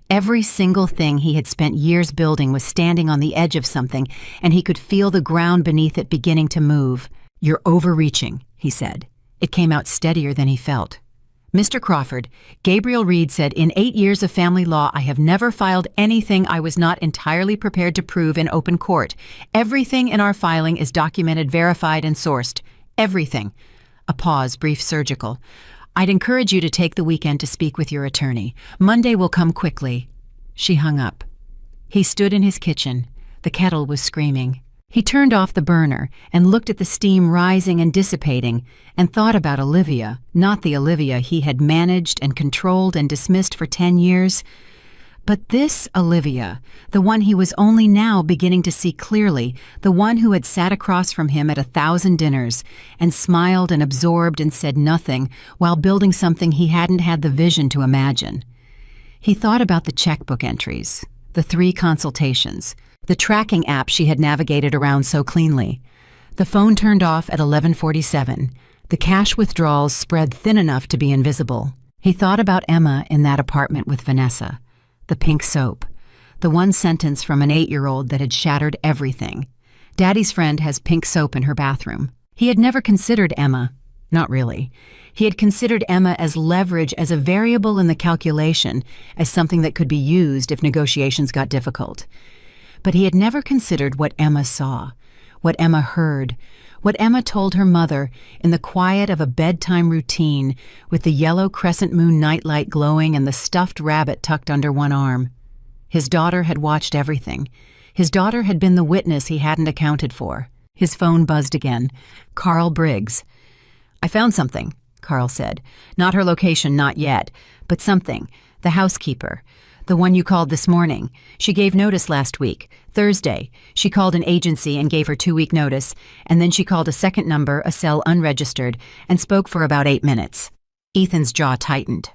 Every single thing he had spent years building was standing on the edge of something, and he could feel the ground beneath it beginning to move. "You're overreaching," he said. It came out steadier than he felt. "Mr. Crawford," Gabriel Reed said, "in 8 years of family law, I have never filed anything I was not entirely prepared to prove in open court. Everything in our filing is documented, verified, and sourced. Everything." A pause, brief, surgical. "I'd encourage you to take the weekend to speak with your attorney. Monday will come quickly." She hung up. He stood in his kitchen. The kettle was screaming. He turned off the burner and looked at the steam rising and dissipating and thought about Olivia, not the Olivia he had managed and controlled and dismissed for 10 years, but this Olivia, the one he was only now beginning to see clearly, the one who had sat across from him at 1,000 dinners and smiled and absorbed and said nothing while building something he hadn't had the vision to imagine. He thought about the checkbook entries, the 3 consultations, the tracking app she had navigated around so cleanly. The phone turned off at 11:47. The cash withdrawals spread thin enough to be invisible. He thought about Emma in that apartment with Vanessa. The pink soap. The one sentence from an 8-year-old that had shattered everything. "Daddy's friend has pink soap in her bathroom." He had never considered Emma. Not really. He had considered Emma as leverage, as a variable in the calculation, as something that could be used if negotiations got difficult. But he had never considered what Emma saw, what Emma heard, what Emma told her mother in the quiet of a bedtime routine with the yellow crescent moon nightlight glowing and the stuffed rabbit tucked under one arm. His daughter had watched everything. His daughter had been the witness he hadn't accounted for. His phone buzzed again. Carl Briggs. "I found something," Carl said. "Not her location, not yet, but something. The housekeeper. The one you called this morning. She gave notice last week, Thursday. She called an agency and gave her 2-week notice, and then she called a second number, a cell unregistered, and spoke for about 8 minutes. Ethan's jaw tightened.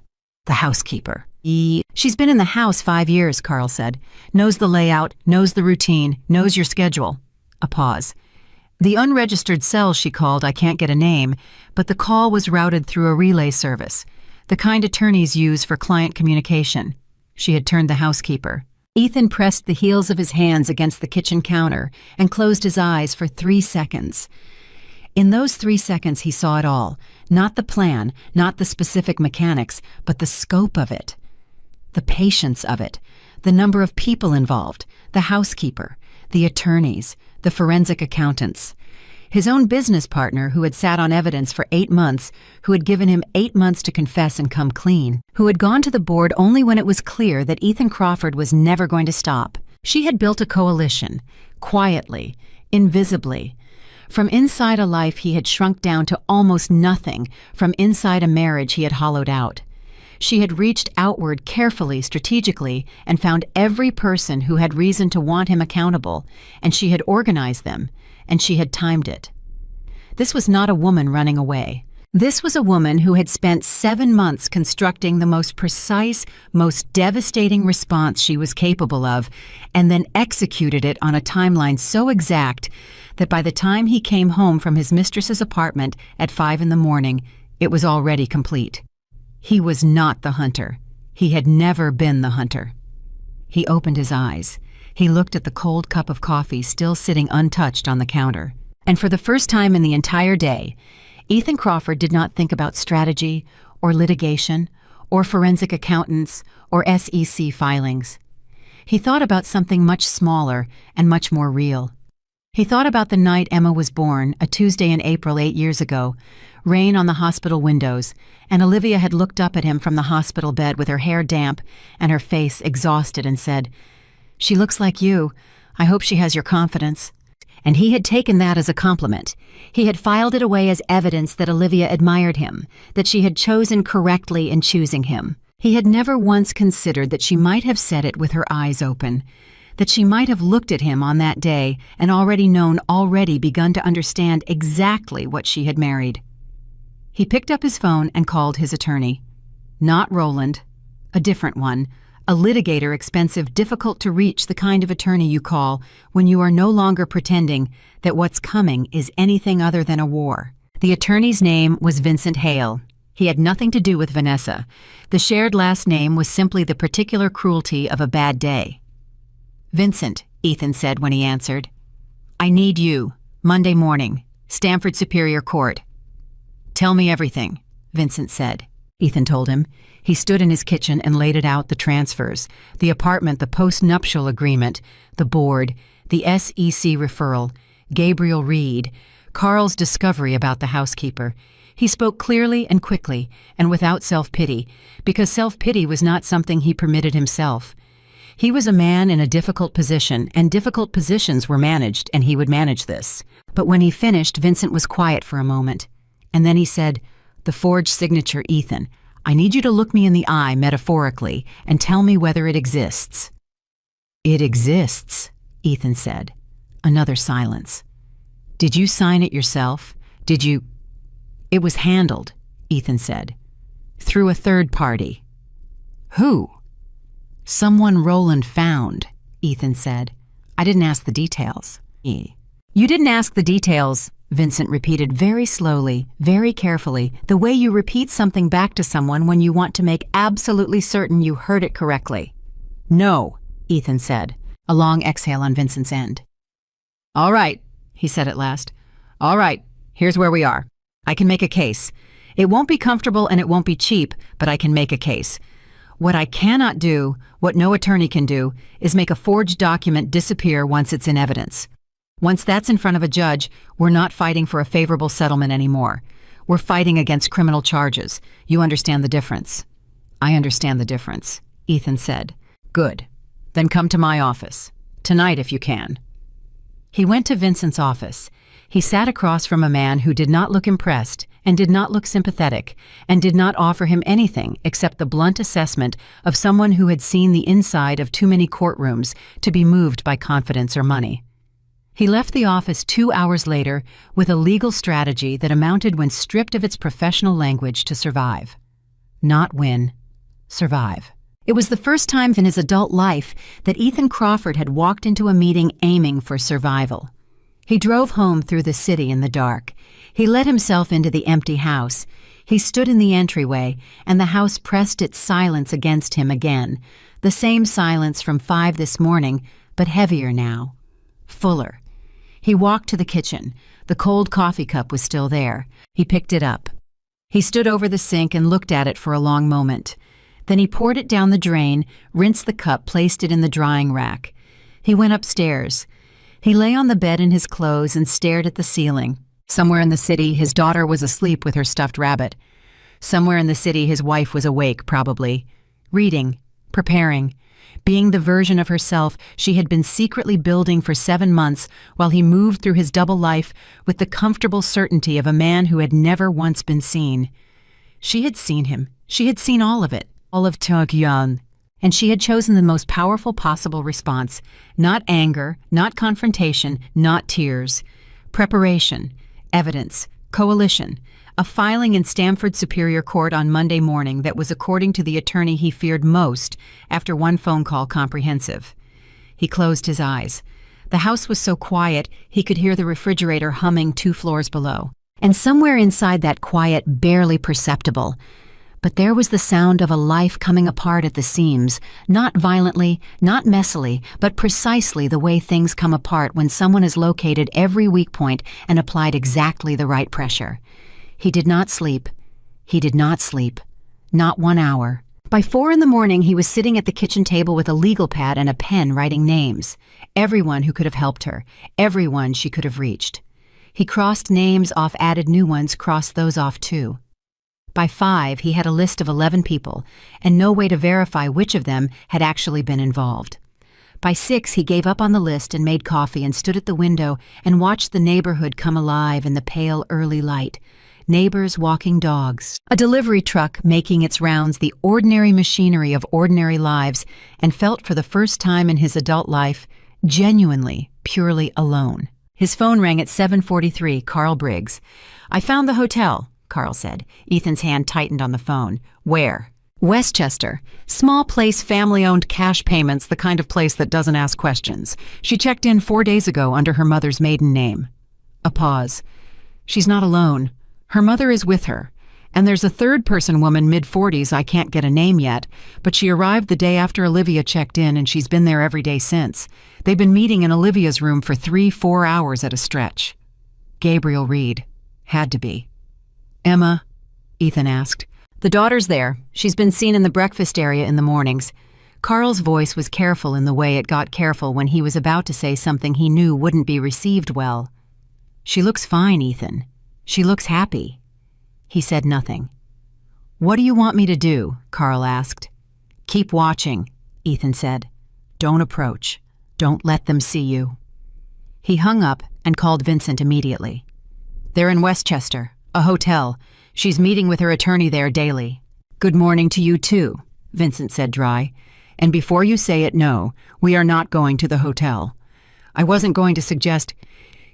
The housekeeper. "She's been in the house 5 years, Carl said. Knows the layout, knows the routine, knows your schedule." A pause. "The unregistered cell she called, I can't get a name, but the call was routed through a relay service, the kind attorneys use for client communication." She had turned the housekeeper. Ethan pressed the heels of his hands against the kitchen counter and closed his eyes for 3 seconds. In those 3 seconds he saw it all, not the plan, not the specific mechanics, but the scope of it, the patience of it, the number of people involved, the housekeeper, the attorneys, the forensic accountants. His own business partner who had sat on evidence for 8 months, who had given him 8 months to confess and come clean, who had gone to the board only when it was clear that Ethan Crawford was never going to stop. She had built a coalition, quietly, invisibly. From inside a life he had shrunk down to almost nothing, from inside a marriage he had hollowed out. She had reached outward carefully, strategically, and found every person who had reason to want him accountable, and she had organized them, and she had timed it. This was not a woman running away. This was a woman who had spent 7 months constructing the most precise, most devastating response she was capable of, and then executed it on a timeline so exact that by the time he came home from his mistress's apartment at 5 in the morning, it was already complete. He was not the hunter. He had never been the hunter. He opened his eyes. He looked at the cold cup of coffee still sitting untouched on the counter. And for the first time in the entire day, Ethan Crawford did not think about strategy or litigation or forensic accountants or SEC filings. He thought about something much smaller and much more real. He thought about the night Emma was born, a Tuesday in April 8 years ago, rain on the hospital windows, and Olivia had looked up at him from the hospital bed with her hair damp and her face exhausted and said, "She looks like you. I hope she has your confidence." And he had taken that as a compliment. He had filed it away as evidence that Olivia admired him, that she had chosen correctly in choosing him. He had never once considered that she might have said it with her eyes open, that she might have looked at him on that day and already begun to understand exactly what she had married. He picked up his phone and called his attorney. Not Roland, a different one, a litigator, expensive, difficult to reach, the kind of attorney you call when you are no longer pretending that what's coming is anything other than a war. The attorney's name was Vincent Hale. He had nothing to do with Vanessa. The shared last name was simply the particular cruelty of a bad day. "Vincent," Ethan said when he answered. "I need you. Monday morning. Stamford Superior Court." "Tell me everything," Vincent said. Ethan told him. He stood in his kitchen and laid it out, the transfers, the apartment, the post-nuptial agreement, the board, the SEC referral, Gabriel Reed, Carl's discovery about the housekeeper. He spoke clearly and quickly and without self-pity, because self-pity was not something he permitted himself. He was a man in a difficult position, and difficult positions were managed, and he would manage this. But when he finished, Vincent was quiet for a moment. And then he said, "The forged signature, Ethan. I need you to look me in the eye metaphorically and tell me whether it exists." "It exists," Ethan said. Another silence. "Did you sign it yourself? Did you—" "It was handled," Ethan said. "Through a third party." "Who?" "Someone Roland found," Ethan said. "I didn't ask the details." "You didn't ask the details," Vincent repeated very slowly, very carefully, the way you repeat something back to someone when you want to make absolutely certain you heard it correctly. "No," Ethan said, a long exhale on Vincent's end. "All right," he said at last. "All right, here's where we are. I can make a case. It won't be comfortable and it won't be cheap, but I can make a case. What I cannot do, what no attorney can do, is make a forged document disappear once it's in evidence. Once that's in front of a judge, we're not fighting for a favorable settlement anymore. We're fighting against criminal charges. You understand the difference?" "I understand the difference," Ethan said. "Good. Then come to my office. Tonight, if you can." He went to Vincent's office. He sat across from a man who did not look impressed and did not look sympathetic and did not offer him anything except the blunt assessment of someone who had seen the inside of too many courtrooms to be moved by confidence or money. He left the office 2 hours later with a legal strategy that amounted, when stripped of its professional language, to survive. Not win, survive. It was the first time in his adult life that Ethan Crawford had walked into a meeting aiming for survival. He drove home through the city in the dark. He let himself into the empty house. He stood in the entryway, and the house pressed its silence against him again, the same silence from 5 this morning, but heavier now, fuller. He walked to the kitchen. The cold coffee cup was still there. He picked it up. He stood over the sink and looked at it for a long moment. Then he poured it down the drain, rinsed the cup, placed it in the drying rack. He went upstairs. He lay on the bed in his clothes and stared at the ceiling. Somewhere in the city, his daughter was asleep with her stuffed rabbit. Somewhere in the city, his wife was awake, probably, reading, preparing, being the version of herself she had been secretly building for 7 months while he moved through his double life with the comfortable certainty of a man who had never once been seen. She had seen him. She had seen all of it, all of Tokyo, and she had chosen the most powerful possible response. Not anger, not confrontation, not tears. Preparation, evidence, coalition, a filing in Stamford Superior Court on Monday morning that was, according to the attorney he feared most, after one phone call, comprehensive. He closed his eyes. The house was so quiet he could hear the refrigerator humming 2 floors below. And somewhere inside that quiet, barely perceptible, but there was the sound of a life coming apart at the seams, not violently, not messily, but precisely the way things come apart when someone has located every weak point and applied exactly the right pressure. He did not sleep. He did not sleep. Not 1 hour. By 4 in the morning, he was sitting at the kitchen table with a legal pad and a pen writing names. Everyone who could have helped her, everyone she could have reached. He crossed names off, added new ones, crossed those off too. By 5, he had a list of 11 people, and no way to verify which of them had actually been involved. By 6, he gave up on the list and made coffee and stood at the window and watched the neighborhood come alive in the pale early light. Neighbors walking dogs, a delivery truck making its rounds, the ordinary machinery of ordinary lives, and felt for the first time in his adult life genuinely, purely alone. His phone rang at 7:43, Carl Briggs. "I found the hotel," Carl said. Ethan's hand tightened on the phone. "Where?" "Westchester. Small place, family-owned, cash payments, the kind of place that doesn't ask questions. She checked in 4 days ago under her mother's maiden name." A pause. "She's not alone. Her mother is with her. And there's a third-person woman, mid-40s, I can't get a name yet, but she arrived the day after Olivia checked in and she's been there every day since. They've been meeting in Olivia's room for 3-4 hours at a stretch." Gabriel Reed. Had to be. "Emma?" Ethan asked. "The daughter's there. She's been seen in the breakfast area in the mornings." Carl's voice was careful in the way it got careful when he was about to say something he knew wouldn't be received well. "She looks fine, Ethan. She looks happy." He said nothing. "What do you want me to do?" Carl asked. "Keep watching," Ethan said. "Don't approach. Don't let them see you." He hung up and called Vincent immediately. "They're in Westchester, a hotel. She's meeting with her attorney there daily." "Good morning to you too," Vincent said dry. "And before you say it, no, we are not going to the hotel. I wasn't going to suggest—"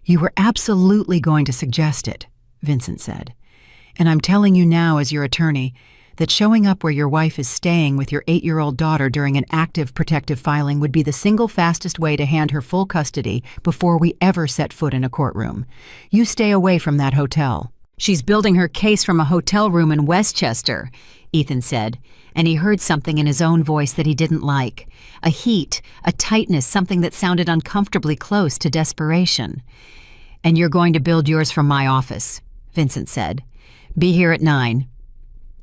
"You were absolutely going to suggest it," Vincent said. "And I'm telling you now as your attorney that showing up where your wife is staying with your 8-year-old daughter during an active protective filing would be the single fastest way to hand her full custody before we ever set foot in a courtroom. You stay away from that hotel." "She's building her case from a hotel room in Westchester," Ethan said, and he heard something in his own voice that he didn't like. A heat, a tightness, something that sounded uncomfortably close to desperation. "And you're going to build yours from my office," Vincent said. "Be here at 9.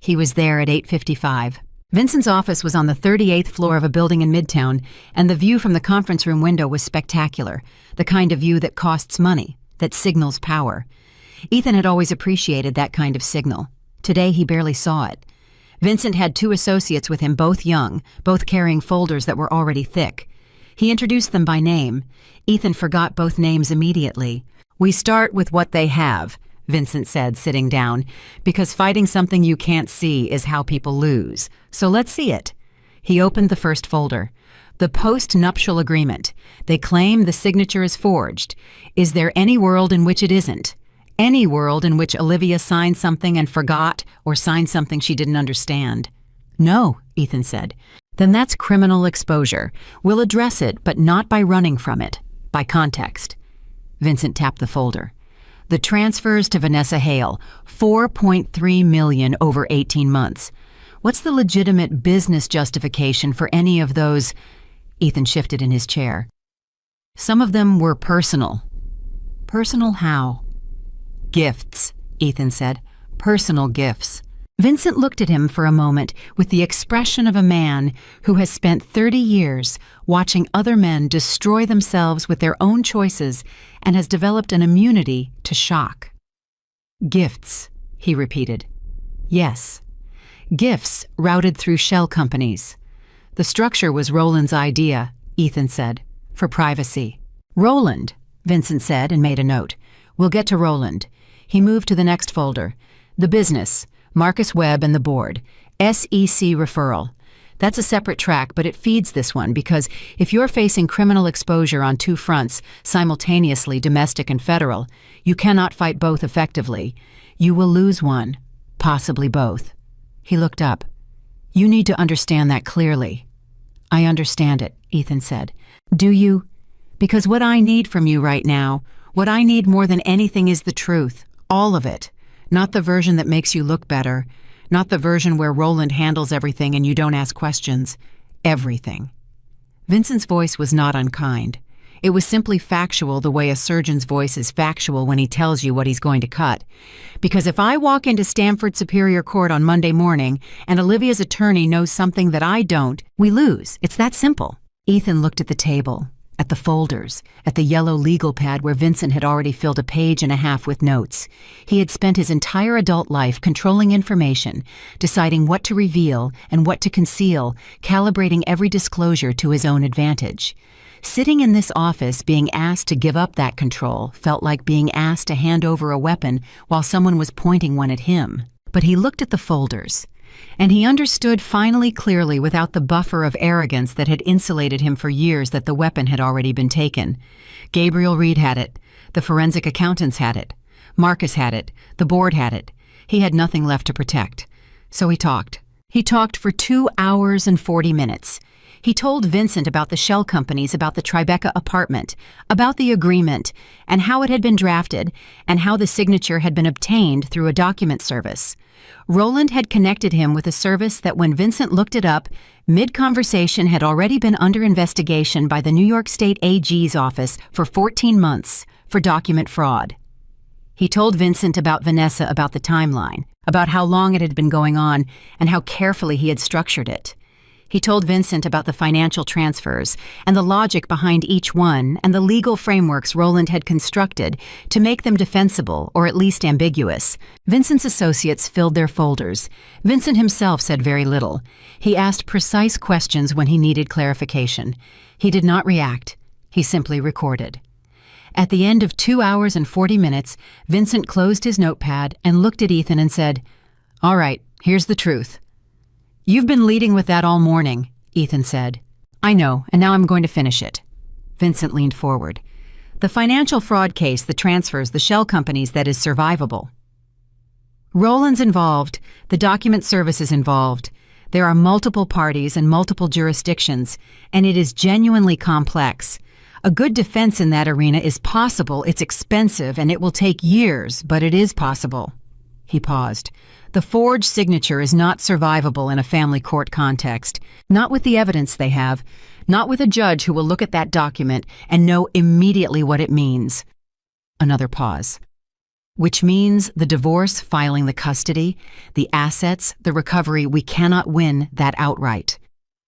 He was there at 8:55. Vincent's office was on the 38th floor of a building in Midtown, and the view from the conference room window was spectacular, the kind of view that costs money, that signals power. Ethan had always appreciated that kind of signal. Today he barely saw it. Vincent had 2 associates with him, both young, both carrying folders that were already thick. He introduced them by name. Ethan forgot both names immediately. "We start with what they have," Vincent said, sitting down, "because fighting something you can't see is how people lose. So let's see it." He opened the first folder. "The post-nuptial agreement. They claim the signature is forged. Is there any world in which it isn't? Any world in which Olivia signed something and forgot, or signed something she didn't understand?" "No," Ethan said. "Then that's criminal exposure. We'll address it, but not by running from it. By context." Vincent tapped the folder. "The transfers to Vanessa Hale, $4.3 million over 18 months. What's the legitimate business justification for any of those?" Ethan shifted in his chair. "Some of them were personal." "Personal how?" "Gifts," Ethan said. "Personal gifts." Vincent looked at him for a moment with the expression of a man who has spent 30 years watching other men destroy themselves with their own choices and has developed an immunity to shock. "Gifts," he repeated. "Yes. Gifts routed through shell companies. The structure was Roland's idea," Ethan said, "for privacy." "Roland," Vincent said and made a note. "We'll get to Roland." He moved to the next folder. "The business. Marcus Webb and the board. SEC referral. That's a separate track, but it feeds this one because if you're facing criminal exposure on 2 fronts, simultaneously domestic and federal, you cannot fight both effectively. You will lose one, possibly both." He looked up. "You need to understand that clearly." "I understand it," Ethan said. "Do you? Because what I need from you right now, what I need more than anything is the truth, all of it. Not the version that makes you look better, not the version where Roland handles everything and you don't ask questions. Everything." Vincent's voice was not unkind. It was simply factual the way a surgeon's voice is factual when he tells you what he's going to cut. Because if I walk into Stamford Superior Court on Monday morning and Olivia's attorney knows something that I don't, we lose. It's that simple. Ethan looked at the table, at the folders, at the yellow legal pad where Vincent had already filled a page and a half with notes. He had spent his entire adult life controlling information, deciding what to reveal and what to conceal, calibrating every disclosure to his own advantage. Sitting in this office being asked to give up that control felt like being asked to hand over a weapon while someone was pointing one at him. But he looked at the folders, and he understood finally clearly without the buffer of arrogance that had insulated him for years that the weapon had already been taken. Gabriel Reed had it. The forensic accountants had it. Marcus had it. The board had it. He had nothing left to protect. So he talked. He talked for 2 hours and 40 minutes. He told Vincent about the shell companies, about the Tribeca apartment, about the agreement, and how it had been drafted, and how the signature had been obtained through a document service. Roland had connected him with a service that when Vincent looked it up, mid-conversation had already been under investigation by the New York State AG's office for 14 months for document fraud. He told Vincent about Vanessa, about the timeline, about how long it had been going on, and how carefully he had structured it. He told Vincent about the financial transfers and the logic behind each one and the legal frameworks Roland had constructed to make them defensible or at least ambiguous. Vincent's associates filled their folders. Vincent himself said very little. He asked precise questions when he needed clarification. He did not react. He simply recorded. At the end of 2 hours and 40 minutes, Vincent closed his notepad and looked at Ethan and said, "All right, here's the truth." "You've been leading with that all morning," Ethan said. "I know, and now I'm going to finish it." Vincent leaned forward. "The financial fraud case, the transfers, the shell companies, that is survivable. Roland's involved, the document service is involved. There are multiple parties and multiple jurisdictions, and it is genuinely complex. A good defense in that arena is possible, it's expensive, and it will take years, but it is possible." He paused. "The forged signature is not survivable in a family court context, not with the evidence they have, not with a judge who will look at that document and know immediately what it means." Another pause. "Which means the divorce, filing the custody, the assets, the recovery, we cannot win that outright.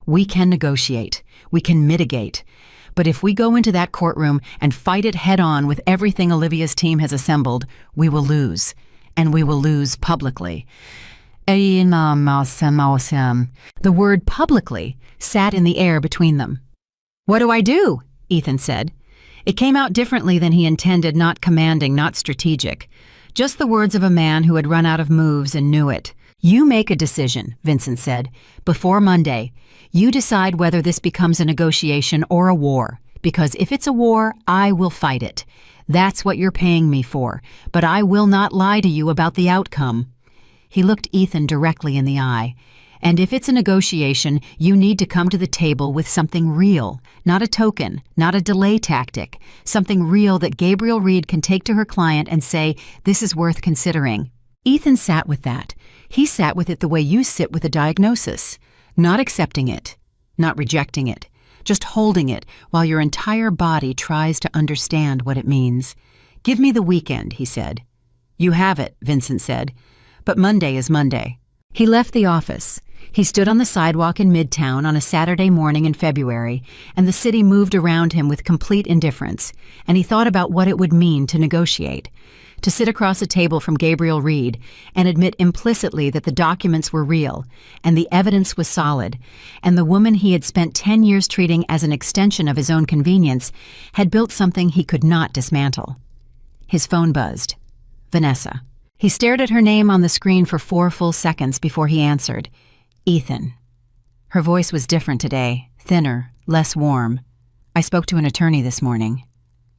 We can negotiate, we can mitigate, but if we go into that courtroom and fight it head-on with everything Olivia's team has assembled, we will lose. And we will lose publicly." The word publicly sat in the air between them. "What do I do?" Ethan said. It came out differently than he intended, not commanding, not strategic. Just the words of a man who had run out of moves and knew it. "You make a decision," Vincent said. "Before Monday, you decide whether this becomes a negotiation or a war. Because if it's a war, I will fight it. That's what you're paying me for, but I will not lie to you about the outcome." He looked Ethan directly in the eye. "And if it's a negotiation, you need to come to the table with something real, not a token, not a delay tactic, something real that Gabriel Reed can take to her client and say, this is worth considering." Ethan sat with that. He sat with it the way you sit with a diagnosis, not accepting it, not rejecting it, just holding it while your entire body tries to understand what it means. "Give me the weekend," he said. "You have it," Vincent said. "But Monday is Monday." He left the office. He stood on the sidewalk in Midtown on a Saturday morning in February, and the city moved around him with complete indifference, and he thought about what it would mean to negotiate. To sit across a table from Gabriel Reed and admit implicitly that the documents were real and the evidence was solid, and the woman he had spent 10 years treating as an extension of his own convenience had built something he could not dismantle. His phone buzzed. Vanessa. He stared at her name on the screen for 4 full seconds before he answered. "Ethan." Her voice was different today, thinner, less warm. "I spoke to an attorney this morning."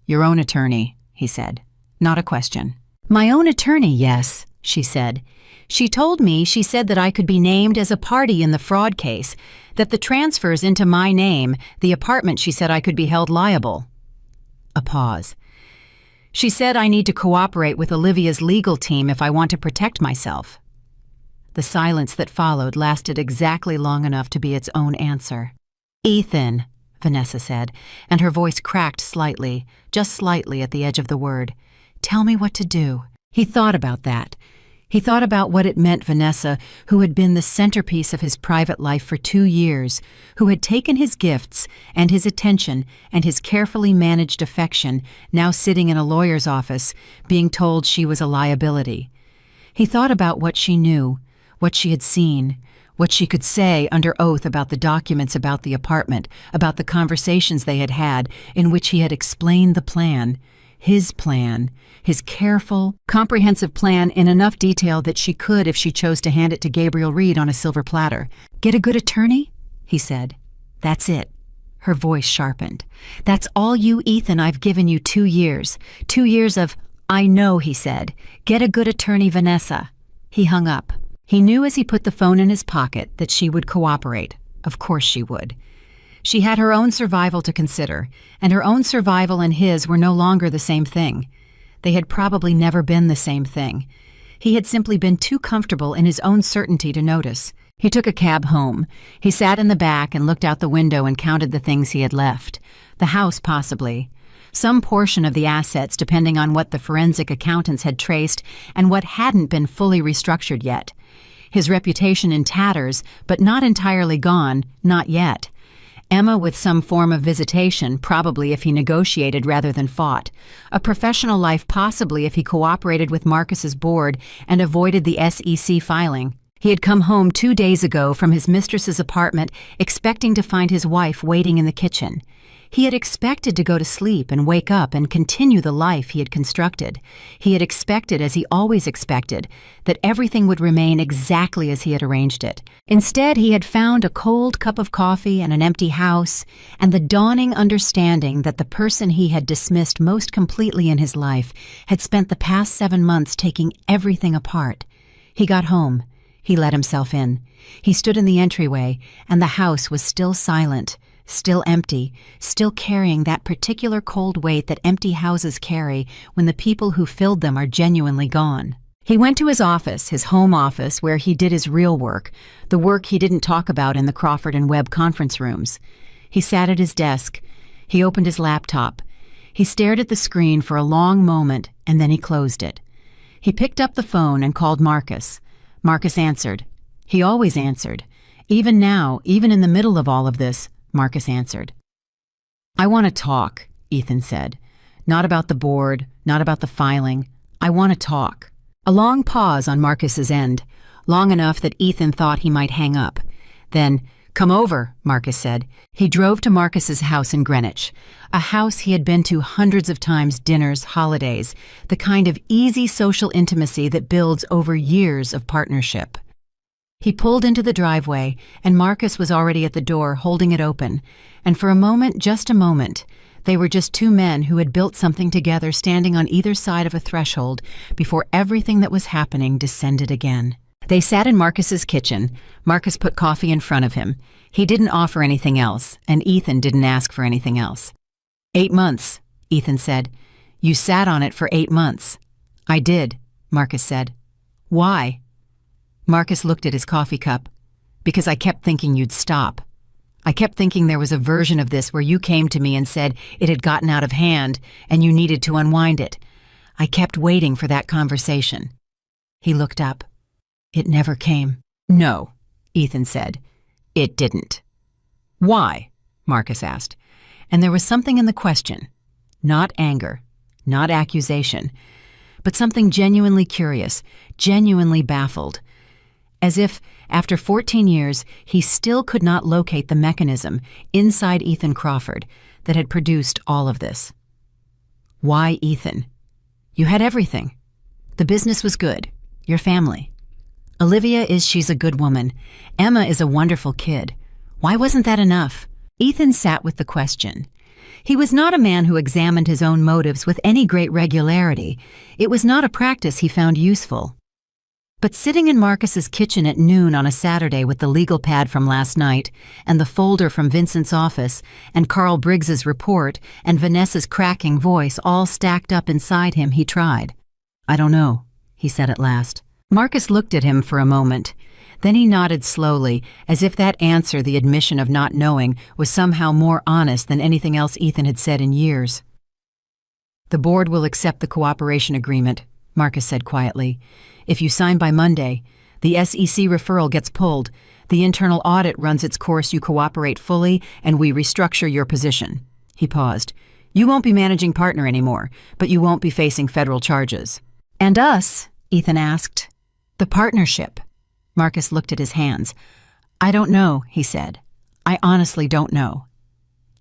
"Your own attorney," he said. Not a question. "My own attorney, yes," she said. She said that I could be named as a party in the fraud case, that the transfers into my name, the apartment, she said I could be held liable." A pause. "She said I need to cooperate with Olivia's legal team if I want to protect myself." The silence that followed lasted exactly long enough to be its own answer. "Ethan," Vanessa said, and her voice cracked slightly, just slightly at the edge of the word. Tell me what to do. He thought about that. He thought about what it meant Vanessa, who had been the centerpiece of his private life for 2 years, who had taken his gifts and his attention and his carefully managed affection, now sitting in a lawyer's office, being told she was a liability. He thought about what she knew, what she had seen, what she could say under oath about the documents about the apartment, about the conversations they had had in which he had explained the plan, his careful, comprehensive plan in enough detail that she could, if she chose to hand it to Gabriel Reed on a silver platter. Get a good attorney? He said. That's it. Her voice sharpened. That's all you, Ethan. I've given you 2 years. 2 years of, I know, he said. Get a good attorney, Vanessa. He hung up. He knew as he put the phone in his pocket that she would cooperate. Of course she would. She had her own survival to consider, and her own survival and his were no longer the same thing. They had probably never been the same thing. He had simply been too comfortable in his own certainty to notice. He took a cab home. He sat in the back and looked out the window and counted the things he had left. The house, possibly. Some portion of the assets, depending on what the forensic accountants had traced and what hadn't been fully restructured yet. His reputation in tatters, but not entirely gone, not yet. Emma with some form of visitation, probably if he negotiated rather than fought. A professional life possibly if he cooperated with Marcus's board and avoided the SEC filing. He had come home 2 days ago from his mistress's apartment expecting to find his wife waiting in the kitchen. He had expected to go to sleep and wake up and continue the life he had constructed. He had expected, as he always expected, that everything would remain exactly as he had arranged it. Instead, he had found a cold cup of coffee and an empty house, and the dawning understanding that the person he had dismissed most completely in his life had spent the past 7 months taking everything apart. He got home. He let himself in. He stood in the entryway, and the house was still silent. Still empty, still carrying that particular cold weight that empty houses carry when the people who filled them are genuinely gone. He went to his office, his home office, where he did his real work, the work he didn't talk about in the Crawford and Webb conference rooms. He sat at his desk. He opened his laptop. He stared at the screen for a long moment, and then he closed it. He picked up the phone and called Marcus. Marcus answered. He always answered. Even now, even in the middle of all of this, Marcus answered. I want to talk, Ethan said. Not about the board, not about the filing. I want to talk. A long pause on Marcus's end, long enough that Ethan thought he might hang up. Then, come over, Marcus said. He drove to Marcus's house in Greenwich, a house he had been to hundreds of times, dinners, holidays, the kind of easy social intimacy that builds over years of partnership. He pulled into the driveway, and Marcus was already at the door holding it open, and for a moment, just a moment, they were just 2 men who had built something together standing on either side of a threshold before everything that was happening descended again. They sat in Marcus's kitchen. Marcus put coffee in front of him. He didn't offer anything else, and Ethan didn't ask for anything else. 8 months, Ethan said. You sat on it for 8 months. I did, Marcus said. Why? Marcus looked at his coffee cup. Because I kept thinking you'd stop. I kept thinking there was a version of this where you came to me and said it had gotten out of hand and you needed to unwind it. I kept waiting for that conversation. He looked up. It never came. No, Ethan said. It didn't. Why? Marcus asked. And there was something in the question. Not anger, not accusation, but something genuinely curious, genuinely baffled. As if, after 14 years, he still could not locate the mechanism inside Ethan Crawford that had produced all of this. Why Ethan? You had everything. The business was good. Your family. Olivia she's a good woman. Emma is a wonderful kid. Why wasn't that enough? Ethan sat with the question. He was not a man who examined his own motives with any great regularity. It was not a practice he found useful. But sitting in Marcus's kitchen at noon on a Saturday with the legal pad from last night, and the folder from Vincent's office, and Carl Briggs's report, and Vanessa's cracking voice all stacked up inside him, he tried. I don't know, he said at last. Marcus looked at him for a moment. Then he nodded slowly, as if that answer, the admission of not knowing, was somehow more honest than anything else Ethan had said in years. "The board will accept the cooperation agreement," Marcus said quietly. "If you sign by Monday, the SEC referral gets pulled, the internal audit runs its course, you cooperate fully, and we restructure your position." He paused. "You won't be managing partner anymore, but you won't be facing federal charges." "And us?" Ethan asked. "The partnership." Marcus looked at his hands. "I don't know," he said. "I honestly don't know."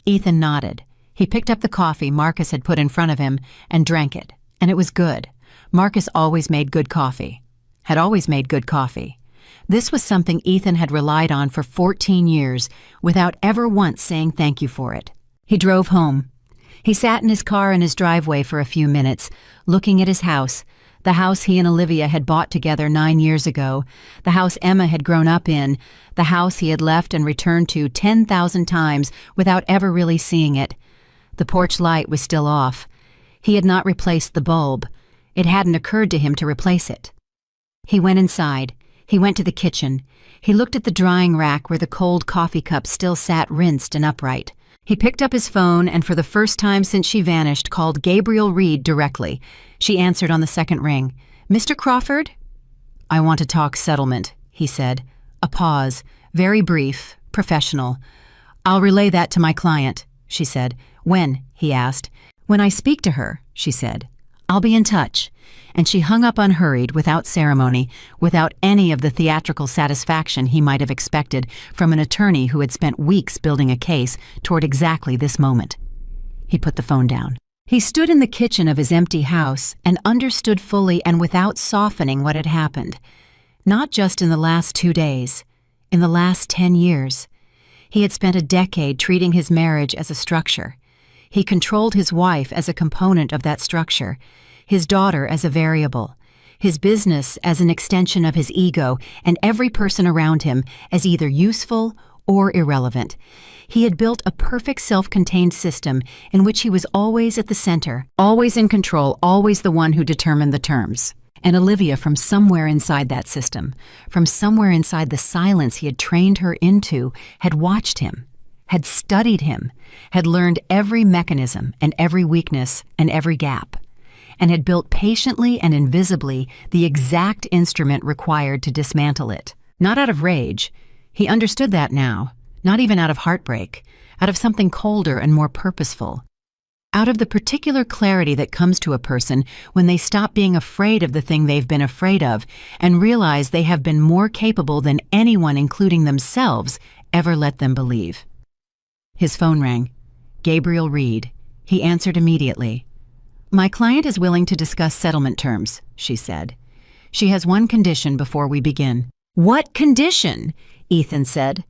Ethan nodded. He picked up the coffee Marcus had put in front of him and drank it, and it was good. Marcus always made good coffee. Had always made good coffee. This was something Ethan had relied on for 14 years without ever once saying thank you for it. He drove home. He sat in his car in his driveway for a few minutes, looking at his house, the house he and Olivia had bought together 9 years ago, the house Emma had grown up in, the house he had left and returned to 10,000 times without ever really seeing it. The porch light was still off. He had not replaced the bulb. It hadn't occurred to him to replace it. He went inside. He went to the kitchen. He looked at the drying rack where the cold coffee cup still sat rinsed and upright. He picked up his phone and for the first time since she vanished called Gabriel Reed directly. She answered on the second ring. "Mr. Crawford?" "I want to talk settlement," he said. A pause, very brief, professional. "I'll relay that to my client," she said. "When?" he asked. "When I speak to her," she said. "I'll be in touch." And she hung up unhurried, without ceremony, without any of the theatrical satisfaction he might have expected from an attorney who had spent weeks building a case toward exactly this moment. He put the phone down. He stood in the kitchen of his empty house and understood fully and without softening what had happened. Not just in the last 2 days, in the last 10 years. He had spent a decade treating his marriage as a structure. He controlled his wife as a component of that structure, his daughter as a variable, his business as an extension of his ego, and every person around him as either useful or irrelevant. He had built a perfect self-contained system in which he was always at the center, always in control, always the one who determined the terms. And Olivia, from somewhere inside that system, from somewhere inside the silence he had trained her into, had watched him, had studied him, had learned every mechanism and every weakness and every gap, and had built patiently and invisibly the exact instrument required to dismantle it. Not out of rage. He understood that now. Not even out of heartbreak. Out of something colder and more purposeful. Out of the particular clarity that comes to a person when they stop being afraid of the thing they've been afraid of and realize they have been more capable than anyone, including themselves, ever let them believe. His phone rang. Gabriel Reed. He answered immediately. "My client is willing to discuss settlement terms," she said. "She has one condition before we begin." "What condition?" Ethan said.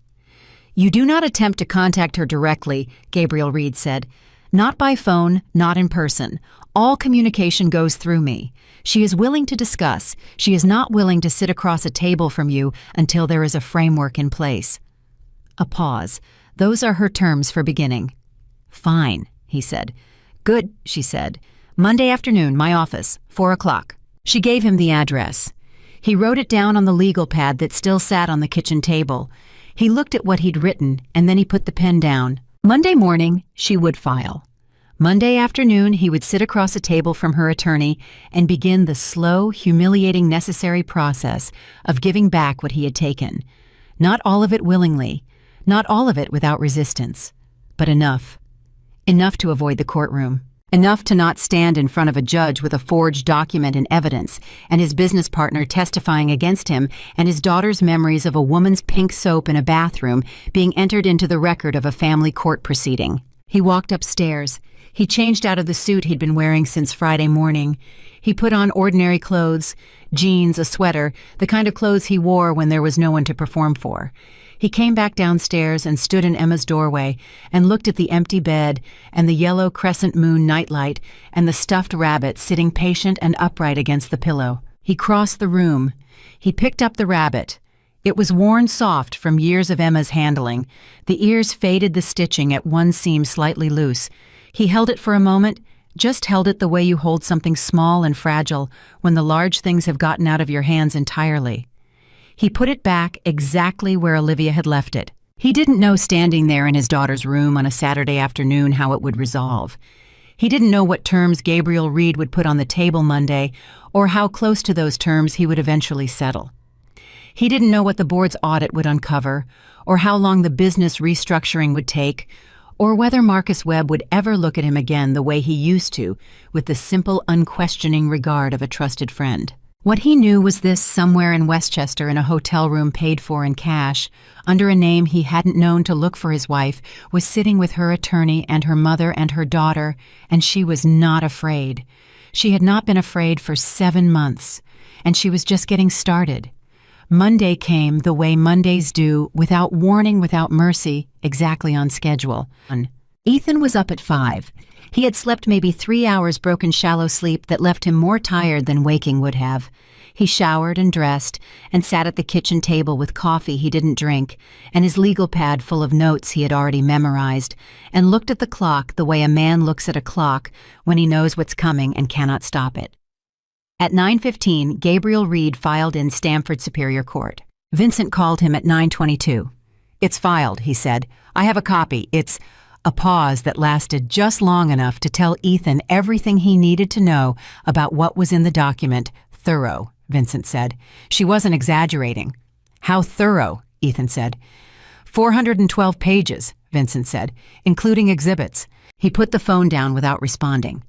"You do not attempt to contact her directly," Gabriel Reed said. "Not by phone, not in person. All communication goes through me. She is willing to discuss. She is not willing to sit across a table from you until there is a framework in place." A pause. "Those are her terms for beginning." "Fine," he said. "Good," she said. "Monday afternoon, my office, 4 o'clock. She gave him the address. He wrote it down on the legal pad that still sat on the kitchen table. He looked at what he'd written, and then he put the pen down. Monday morning, she would file. Monday afternoon, he would sit across a table from her attorney and begin the slow, humiliating, necessary process of giving back what he had taken. Not all of it willingly, not all of it without resistance, but enough. Enough to avoid the courtroom. Enough to not stand in front of a judge with a forged document and evidence, and his business partner testifying against him, and his daughter's memories of a woman's pink soap in a bathroom being entered into the record of a family court proceeding. He walked upstairs. He changed out of the suit he'd been wearing since Friday morning. He put on ordinary clothes, jeans, a sweater, the kind of clothes he wore when there was no one to perform for. He came back downstairs and stood in Emma's doorway and looked at the empty bed and the yellow crescent moon nightlight and the stuffed rabbit sitting patient and upright against the pillow. He crossed the room. He picked up the rabbit. It was worn soft from years of Emma's handling. The ears faded, the stitching at one seam slightly loose. He held it for a moment, just held it the way you hold something small and fragile when the large things have gotten out of your hands entirely. He put it back exactly where Olivia had left it. He didn't know standing there in his daughter's room on a Saturday afternoon how it would resolve. He didn't know what terms Gabriel Reed would put on the table Monday or how close to those terms he would eventually settle. He didn't know what the board's audit would uncover or how long the business restructuring would take or whether Marcus Webb would ever look at him again the way he used to, with the simple, unquestioning regard of a trusted friend. What he knew was this: somewhere in Westchester, in a hotel room paid for in cash, under a name he hadn't known to look for his wife, was sitting with her attorney and her mother and her daughter, and she was not afraid. She had not been afraid for 7 months, and she was just getting started. Monday came the way Mondays do, without warning, without mercy, exactly on schedule. Ethan was up at 5. He had slept maybe 3 hours broken shallow sleep that left him more tired than waking would have. He showered and dressed and sat at the kitchen table with coffee he didn't drink and his legal pad full of notes he had already memorized, and looked at the clock the way a man looks at a clock when he knows what's coming and cannot stop it. At 9:15, Gabriel Reed filed in Stamford Superior Court. Vincent called him at 9:22. "It's filed," he said. "I have a copy. It's—" A pause that lasted just long enough to tell Ethan everything he needed to know about what was in the document. "Thorough," Vincent said. She wasn't exaggerating. "How thorough?" Ethan said. 412 pages, Vincent said, including exhibits. He put the phone down without responding.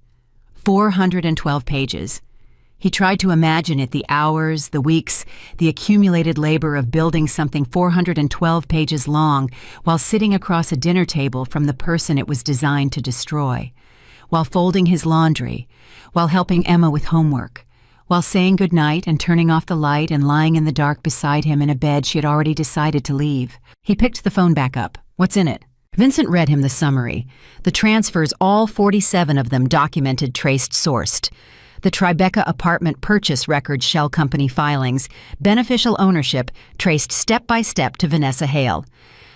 412 pages. He tried to imagine it, the hours, the weeks, the accumulated labor of building something 412 pages long while sitting across a dinner table from the person it was designed to destroy, while folding his laundry, while helping Emma with homework, while saying goodnight and turning off the light and lying in the dark beside him in a bed she had already decided to leave. He picked the phone back up. "What's in it?" Vincent read him the summary. The transfers, all 47 of them documented, traced, sourced. The Tribeca apartment purchase record shell company filings, beneficial ownership, traced step by step to Vanessa Hale.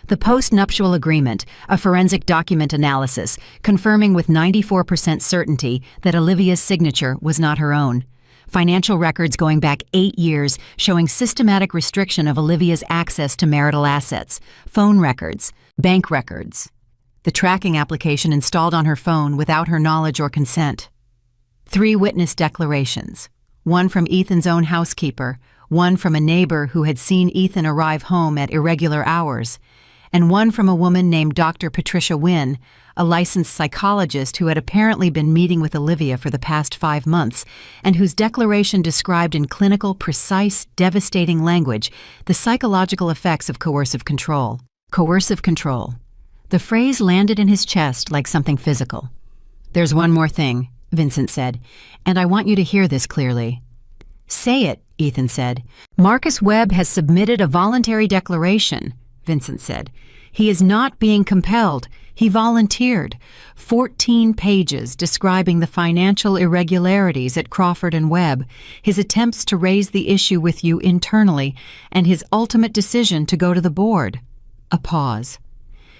The post-nuptial agreement, a forensic document analysis, confirming with 94% certainty that Olivia's signature was not her own. Financial records going back 8 years showing systematic restriction of Olivia's access to marital assets, phone records, bank records. The tracking application installed on her phone without her knowledge or consent. 3 witness declarations, one from Ethan's own housekeeper, one from a neighbor who had seen Ethan arrive home at irregular hours, and one from a woman named Dr. Patricia Wynn, a licensed psychologist who had apparently been meeting with Olivia for the past 5 months, and whose declaration described in clinical, precise, devastating language the psychological effects of coercive control. Coercive control. The phrase landed in his chest like something physical. "There's one more thing," Vincent said, "and I want you to hear this clearly." "Say it," Ethan said. "Marcus Webb has submitted a voluntary declaration," Vincent said. "He is not being compelled. He volunteered. 14 pages describing the financial irregularities at Crawford and Webb, his attempts to raise the issue with you internally, and his ultimate decision to go to the board." A pause.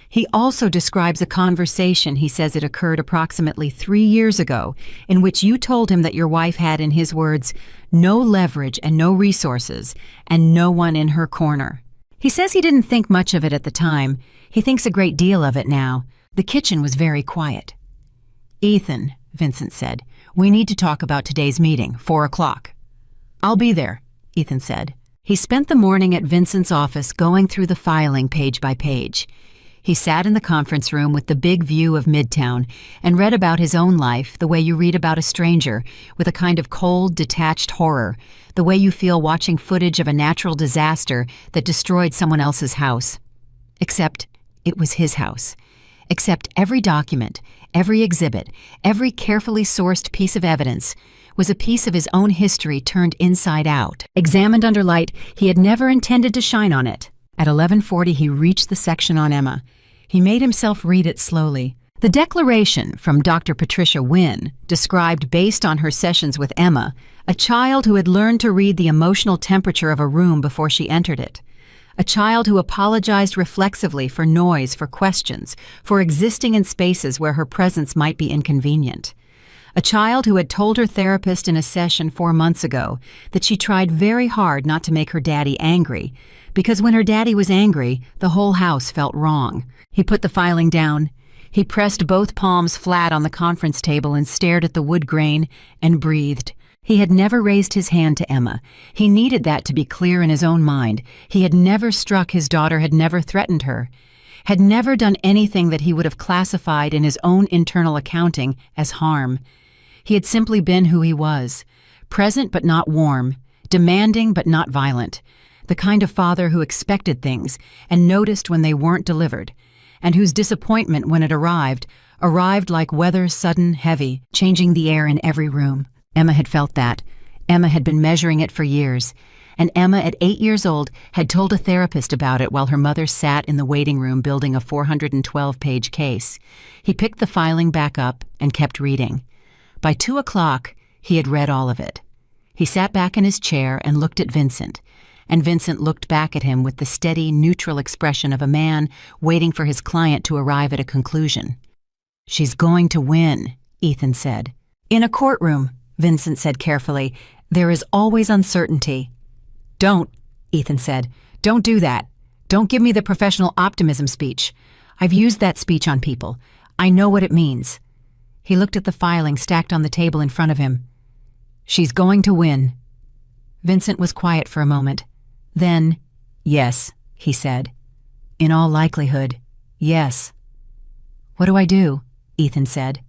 He also describes a conversation he says it occurred approximately 3 years ago, in which you told him that your wife had, in his words, no leverage and no resources, and no one in her corner. He says he didn't think much of it at the time. He thinks a great deal of it now. The kitchen was very quiet. "Ethan," Vincent said, "we need to talk about today's meeting, 4 o'clock. "I'll be there," Ethan said. He spent the morning at Vincent's office going through the filing page by page. He sat in the conference room with the big view of Midtown and read about his own life the way you read about a stranger, with a kind of cold, detached horror, the way you feel watching footage of a natural disaster that destroyed someone else's house. Except it was his house. Except every document, every exhibit, every carefully sourced piece of evidence was a piece of his own history turned inside out. Examined under light, he had never intended to shine on it. At 11:40, he reached the section on Emma. He made himself read it slowly. The declaration from Dr. Patricia Wynn described, based on her sessions with Emma, a child who had learned to read the emotional temperature of a room before she entered it. A child who apologized reflexively for noise, for questions, for existing in spaces where her presence might be inconvenient. A child who had told her therapist in a session 4 months ago that she tried very hard not to make her daddy angry, because when her daddy was angry, the whole house felt wrong. He put the filing down. He pressed both palms flat on the conference table and stared at the wood grain and breathed. He had never raised his hand to Emma. He needed that to be clear in his own mind. He had never struck his daughter, had never threatened her, had never done anything that he would have classified in his own internal accounting as harm. He had simply been who he was, present but not warm, demanding but not violent, the kind of father who expected things and noticed when they weren't delivered, and whose disappointment when it arrived like weather, sudden, heavy, changing the air in every room. Emma had felt that. Emma had been measuring it for years, and Emma, at 8 years old, had told a therapist about it while her mother sat in the waiting room building a 412-page case. He picked the filing back up and kept reading. By 2 o'clock, he had read all of it. He sat back in his chair and looked at Vincent, and Vincent looked back at him with the steady, neutral expression of a man waiting for his client to arrive at a conclusion. "She's going to win," Ethan said. "In a courtroom," Vincent said carefully, "there is always uncertainty." "Don't," Ethan said. "Don't do that. Don't give me the professional optimism speech. I've used that speech on people. I know what it means." He looked at the filing stacked on the table in front of him. "She's going to win." Vincent was quiet for a moment. Then, "Yes," he said. "In all likelihood, yes." "What do I do?" Ethan said.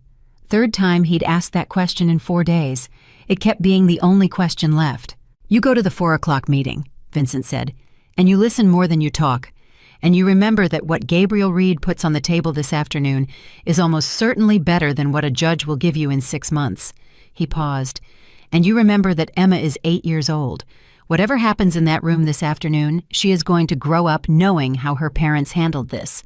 Third time he'd asked that question in 4 days. It kept being the only question left. "You go to the 4 o'clock meeting," Vincent said, "and you listen more than you talk. And you remember that what Gabriel Reed puts on the table this afternoon is almost certainly better than what a judge will give you in 6 months." He paused. "And you remember that Emma is 8 years old. Whatever happens in that room this afternoon, she is going to grow up knowing how her parents handled this.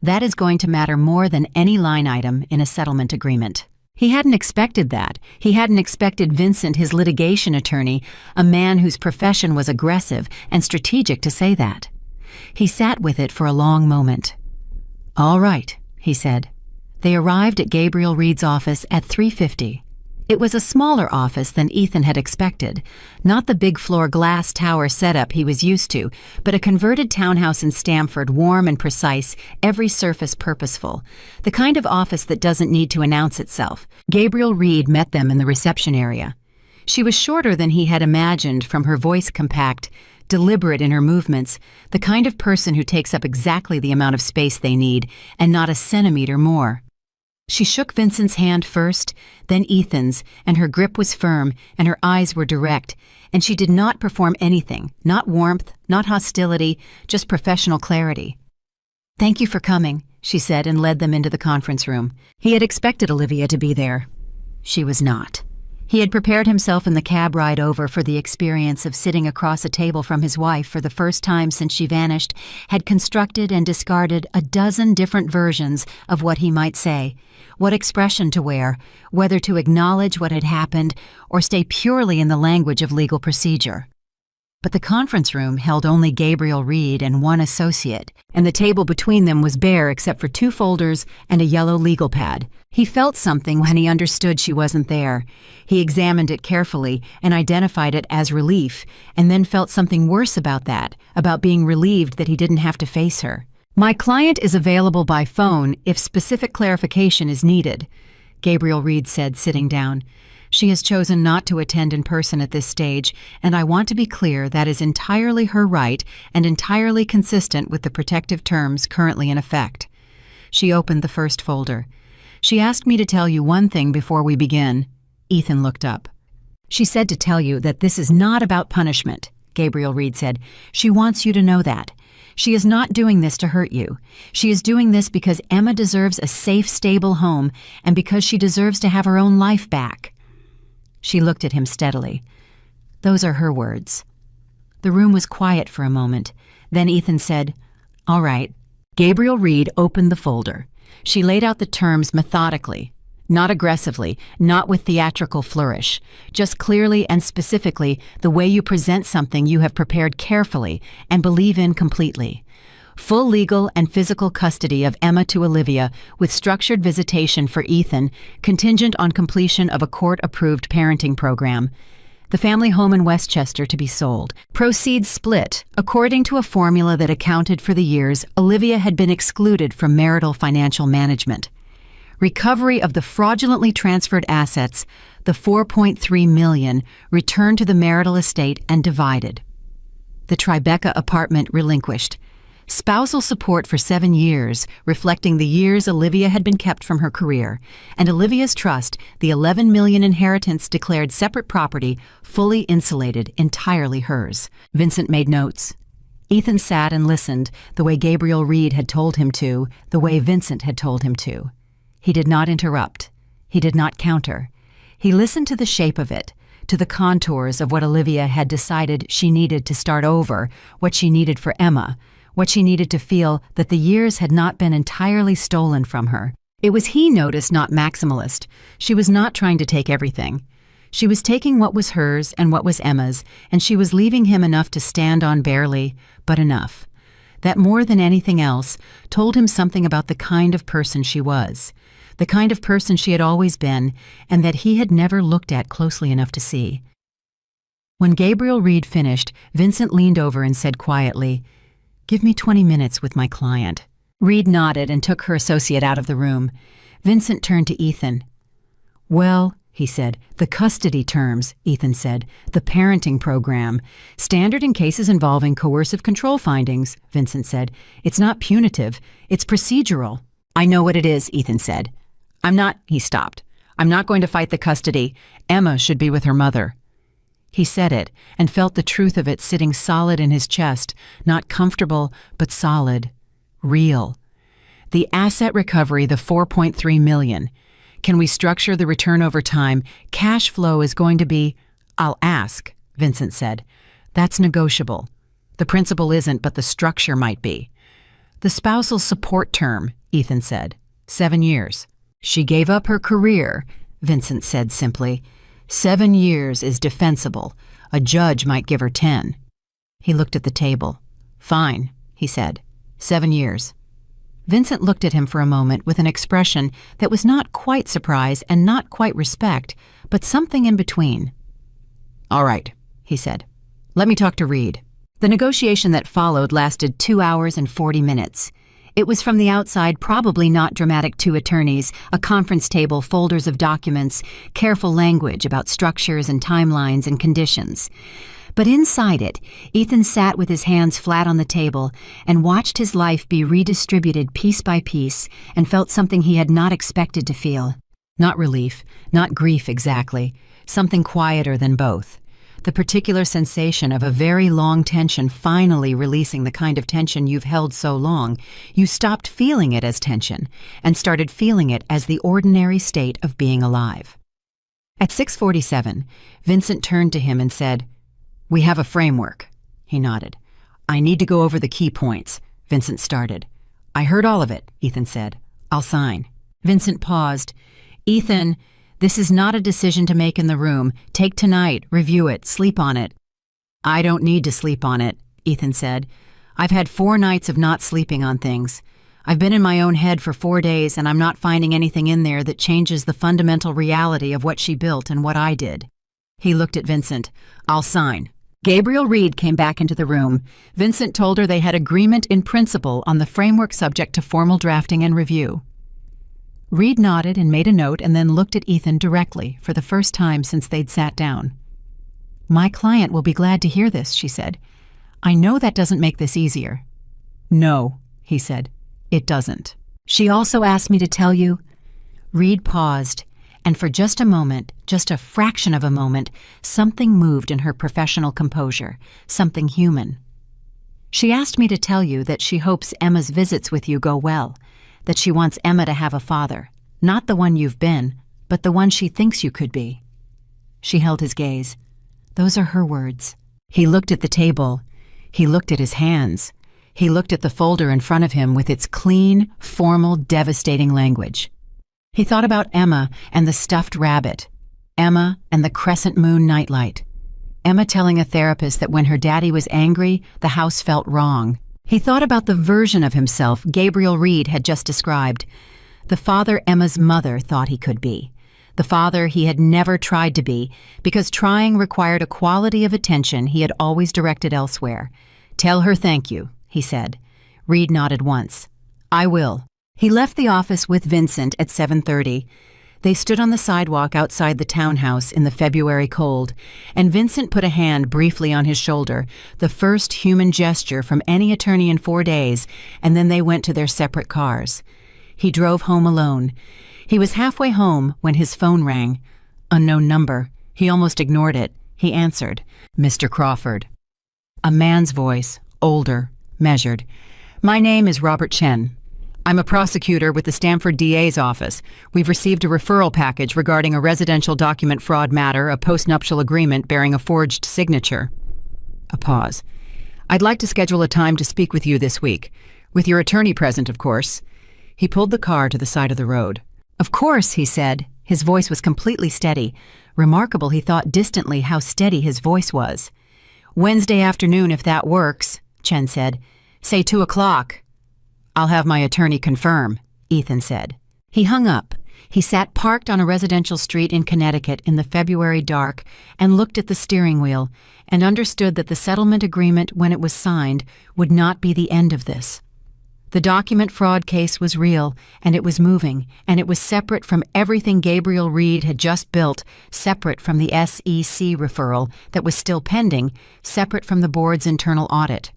That is going to matter more than any line item in a settlement agreement." He hadn't expected that. He hadn't expected Vincent, his litigation attorney, a man whose profession was aggressive and strategic, to say that. He sat with it for a long moment. "All right," he said. They arrived at Gabriel Reed's office at 3:50. It was a smaller office than Ethan had expected, not the big floor glass tower setup he was used to, but a converted townhouse in Stamford, warm and precise, every surface purposeful, the kind of office that doesn't need to announce itself. Gabriel Reed met them in the reception area. She was shorter than he had imagined, from her voice compact, deliberate in her movements, the kind of person who takes up exactly the amount of space they need and not a centimeter more. She shook Vincent's hand first, then Ethan's, and her grip was firm and her eyes were direct, and she did not perform anything, not warmth, not hostility, just professional clarity. "Thank you for coming," she said, and led them into the conference room. He had expected Olivia to be there. She was not. He had prepared himself in the cab ride over for the experience of sitting across a table from his wife for the first time since she vanished, had constructed and discarded a dozen different versions of what he might say, what expression to wear, whether to acknowledge what had happened or stay purely in the language of legal procedure. But the conference room held only Gabriel Reed and one associate, and the table between them was bare except for 2 folders and a yellow legal pad. He felt something when he understood she wasn't there. He examined it carefully and identified it as relief, and then felt something worse about that, about being relieved that he didn't have to face her. "My client is available by phone if specific clarification is needed," Gabriel Reed said, sitting down. "She has chosen not to attend in person at this stage, and I want to be clear that is entirely her right and entirely consistent with the protective terms currently in effect." She opened the first folder. "She asked me to tell you one thing before we begin." Ethan looked up. "She said to tell you that this is not about punishment," Gabriel Reed said. "She wants you to know that. She is not doing this to hurt you. She is doing this because Emma deserves a safe, stable home and because she deserves to have her own life back." She looked at him steadily. "Those are her words." The room was quiet for a moment. Then Ethan said, "All right." Gabriel Reed opened the folder. She laid out the terms methodically, not aggressively, not with theatrical flourish, just clearly and specifically the way you present something you have prepared carefully and believe in completely. Full legal and physical custody of Emma to Olivia, with structured visitation for Ethan, contingent on completion of a court-approved parenting program. The family home in Westchester to be sold. Proceeds split, according to a formula that accounted for the years Olivia had been excluded from marital financial management. Recovery of the fraudulently transferred assets, the $4.3 million, returned to the marital estate and divided. The Tribeca apartment relinquished. Spousal support for 7 years, reflecting the years Olivia had been kept from her career, and Olivia's trust, the $11 million inheritance declared separate property, fully insulated, entirely hers. Vincent made notes. Ethan sat and listened, the way Gabriel Reed had told him to, the way Vincent had told him to. He did not interrupt. He did not counter. He listened to the shape of it, to the contours of what Olivia had decided she needed to start over, what she needed for Emma, what she needed to feel that the years had not been entirely stolen from her. It was he noticed, not maximalist. She was not trying to take everything. She was taking what was hers and what was Emma's, and she was leaving him enough to stand on barely, but enough. That more than anything else told him something about the kind of person she was, the kind of person she had always been, and that he had never looked at closely enough to see. When Gabriel Reed finished, Vincent leaned over and said quietly, "Give me 20 minutes with my client." Reed nodded and took her associate out of the room. Vincent turned to Ethan. "Well," he said, "the custody terms," Ethan said, "the parenting program. Standard in cases involving coercive control findings," Vincent said. "It's not punitive, it's procedural." "I know what it is," Ethan said. He stopped. "I'm not going to fight the custody. Emma should be with her mother." He said it and felt the truth of it sitting solid in his chest, not comfortable, but solid, real. The asset recovery, the $4.3 million. Can we structure the return over time? Cash flow is going to be, "I'll ask," Vincent said. "That's negotiable. The principle isn't, but the structure might be." "The spousal support term," Ethan said. 7 years. "She gave up her career," Vincent said simply. 7 years is defensible. A judge might give her 10. He looked at the table. "Fine," he said. 7 years. Vincent looked at him for a moment with an expression that was not quite surprise and not quite respect, but something in between. "All right," he said. "Let me talk to Reed." The negotiation that followed lasted 2 hours and 40 minutes. It was from the outside probably not dramatic. 2 attorneys, a conference table, folders of documents, careful language about structures and timelines and conditions. But inside it, Ethan sat with his hands flat on the table and watched his life be redistributed piece by piece and felt something he had not expected to feel. Not relief, not grief exactly, something quieter than both. The particular sensation of a very long tension finally releasing the kind of tension you've held so long, you stopped feeling it as tension and started feeling it as the ordinary state of being alive. At 6:47, Vincent turned to him and said, "We have a framework." He nodded. "I need to go over the key points," Vincent started. "I heard all of it," Ethan said. "I'll sign." Vincent paused. "Ethan, this is not a decision to make in the room. Take tonight, review it, sleep on it." "I don't need to sleep on it," Ethan said. "I've had 4 nights of not sleeping on things. I've been in my own head for 4 days, and I'm not finding anything in there that changes the fundamental reality of what she built and what I did." He looked at Vincent. "I'll sign." Gabriel Reed came back into the room. Vincent told her they had agreement in principle on the framework subject to formal drafting and review. Reed nodded and made a note and then looked at Ethan directly for the first time since they'd sat down. "My client will be glad to hear this," she said. "I know that doesn't make this easier." "No," he said, "it doesn't." "She also asked me to tell you—" Reed paused, and for just a moment, just a fraction of a moment, something moved in her professional composure, something human. "She asked me to tell you that she hopes Emma's visits with you go well, that she wants Emma to have a father, not the one you've been, but the one she thinks you could be." She held his gaze. "Those are her words." He looked at the table. He looked at his hands. He looked at the folder in front of him with its clean, formal, devastating language. He thought about Emma and the stuffed rabbit, Emma and the crescent moon nightlight, Emma telling a therapist that when her daddy was angry, the house felt wrong. He thought about the version of himself Gabriel Reed had just described, the father Emma's mother thought he could be, the father he had never tried to be because trying required a quality of attention he had always directed elsewhere. "Tell her thank you," he said. Reed nodded once. "I will." He left the office with Vincent at 7:30. They stood on the sidewalk outside the townhouse in the February cold, and Vincent put a hand briefly on his shoulder, the first human gesture from any attorney in 4 days, and then they went to their separate cars. He drove home alone. He was halfway home when his phone rang. Unknown number. He almost ignored it. He answered. "Mr. Crawford." A man's voice, older, measured. "My name is Robert Chen. I'm a prosecutor with the Stamford DA's office. We've received a referral package regarding a residential document fraud matter, a postnuptial agreement bearing a forged signature." A pause. "I'd like to schedule a time to speak with you this week. With your attorney present, of course." He pulled the car to the side of the road. "Of course," he said. His voice was completely steady. Remarkable, he thought distantly, how steady his voice was. "Wednesday afternoon, if that works," Chen said. "Say 2 o'clock. "I'll have my attorney confirm," Ethan said. He hung up. He sat parked on a residential street in Connecticut in the February dark and looked at the steering wheel and understood that the settlement agreement, when it was signed, would not be the end of this. The document fraud case was real, and it was moving, and it was separate from everything Gabriel Reed had just built, separate from the SEC referral that was still pending, separate from the board's internal audit.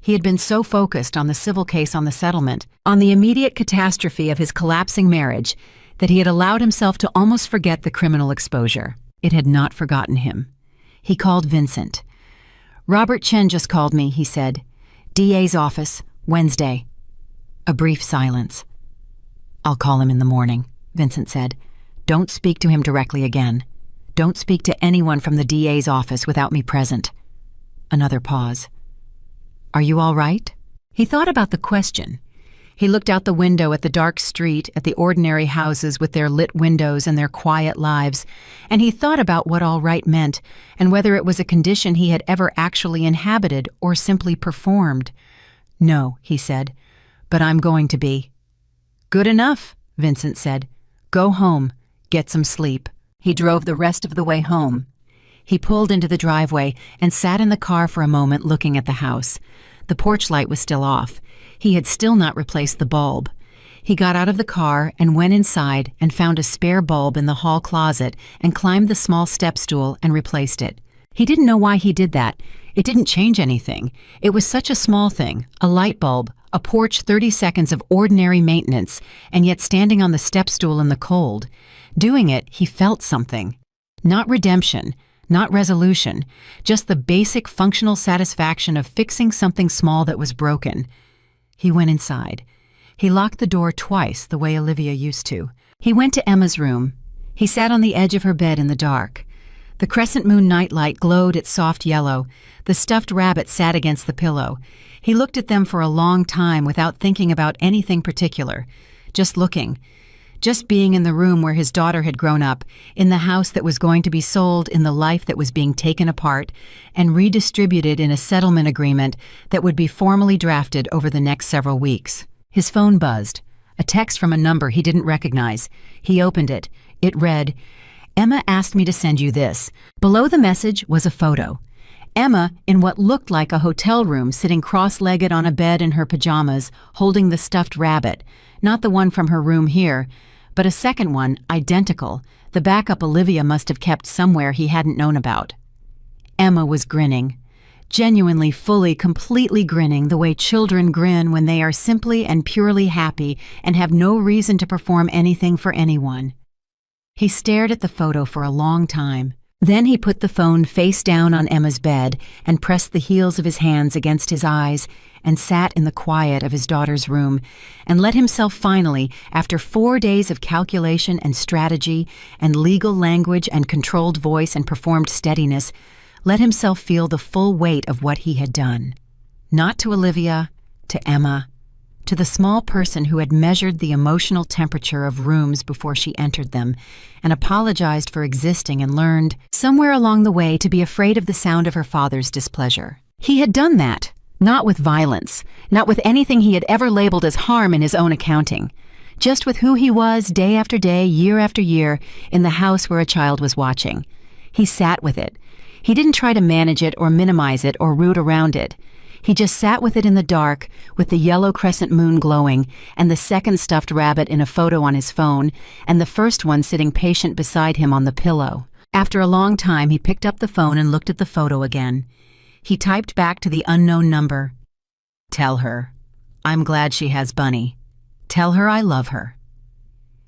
He had been so focused on the civil case on the settlement, on the immediate catastrophe of his collapsing marriage, that he had allowed himself to almost forget the criminal exposure. It had not forgotten him. He called Vincent. "Robert Chen just called me," he said. "DA's office, Wednesday." A brief silence. "I'll call him in the morning," Vincent said. "Don't speak to him directly again. Don't speak to anyone from the DA's office without me present." Another pause. "Are you all right?" He thought about the question. He looked out the window at the dark street, at the ordinary houses with their lit windows and their quiet lives, and he thought about what all right meant and whether it was a condition he had ever actually inhabited or simply performed. "No," he said, "but I'm going to be." "Good enough," Vincent said. "Go home. Get some sleep." He drove the rest of the way home. He pulled into the driveway and sat in the car for a moment looking at the house. The porch light was still off. He had still not replaced the bulb. He got out of the car and went inside and found a spare bulb in the hall closet and climbed the small step stool and replaced it. He didn't know why he did that. It didn't change anything. It was such a small thing, a light bulb, a porch 30 seconds of ordinary maintenance, and yet standing on the step stool in the cold. Doing it, he felt something. Not redemption, not resolution, just the basic functional satisfaction of fixing something small that was broken. He went inside. He locked the door twice the way Olivia used to. He went to Emma's room. He sat on the edge of her bed in the dark. The crescent moon nightlight glowed its soft yellow. The stuffed rabbit sat against the pillow. He looked at them for a long time without thinking about anything particular. Just looking. Just being in the room where his daughter had grown up, in the house that was going to be sold, in the life that was being taken apart and redistributed in a settlement agreement that would be formally drafted over the next several weeks. His phone buzzed. A text from a number he didn't recognize. He opened it. It read, "Emma asked me to send you this." Below the message was a photo. Emma, in what looked like a hotel room, sitting cross-legged on a bed in her pajamas, holding the stuffed rabbit. Not the one from her room here, but a second one, identical, the backup Olivia must have kept somewhere he hadn't known about. Emma was grinning. Genuinely, fully, completely grinning the way children grin when they are simply and purely happy and have no reason to perform anything for anyone. He stared at the photo for a long time. Then he put the phone face down on Emma's bed and pressed the heels of his hands against his eyes and sat in the quiet of his daughter's room and let himself finally, after 4 days of calculation and strategy and legal language and controlled voice and performed steadiness, let himself feel the full weight of what he had done. Not to Olivia, to Emma, to the small person who had measured the emotional temperature of rooms before she entered them and apologized for existing and learned, somewhere along the way, to be afraid of the sound of her father's displeasure. He had done that, Not with violence, not with anything he had ever labeled as harm in his own accounting. Just with who he was day after day, year after year, in the house where a child was watching. He sat with it. He didn't try to manage it or minimize it or root around it. He just sat with it in the dark, with the yellow crescent moon glowing, and the second stuffed rabbit in a photo on his phone, and the first one sitting patient beside him on the pillow. After a long time, he picked up the phone and looked at the photo again. He typed back to the unknown number. "Tell her. I'm glad she has Bunny. Tell her I love her."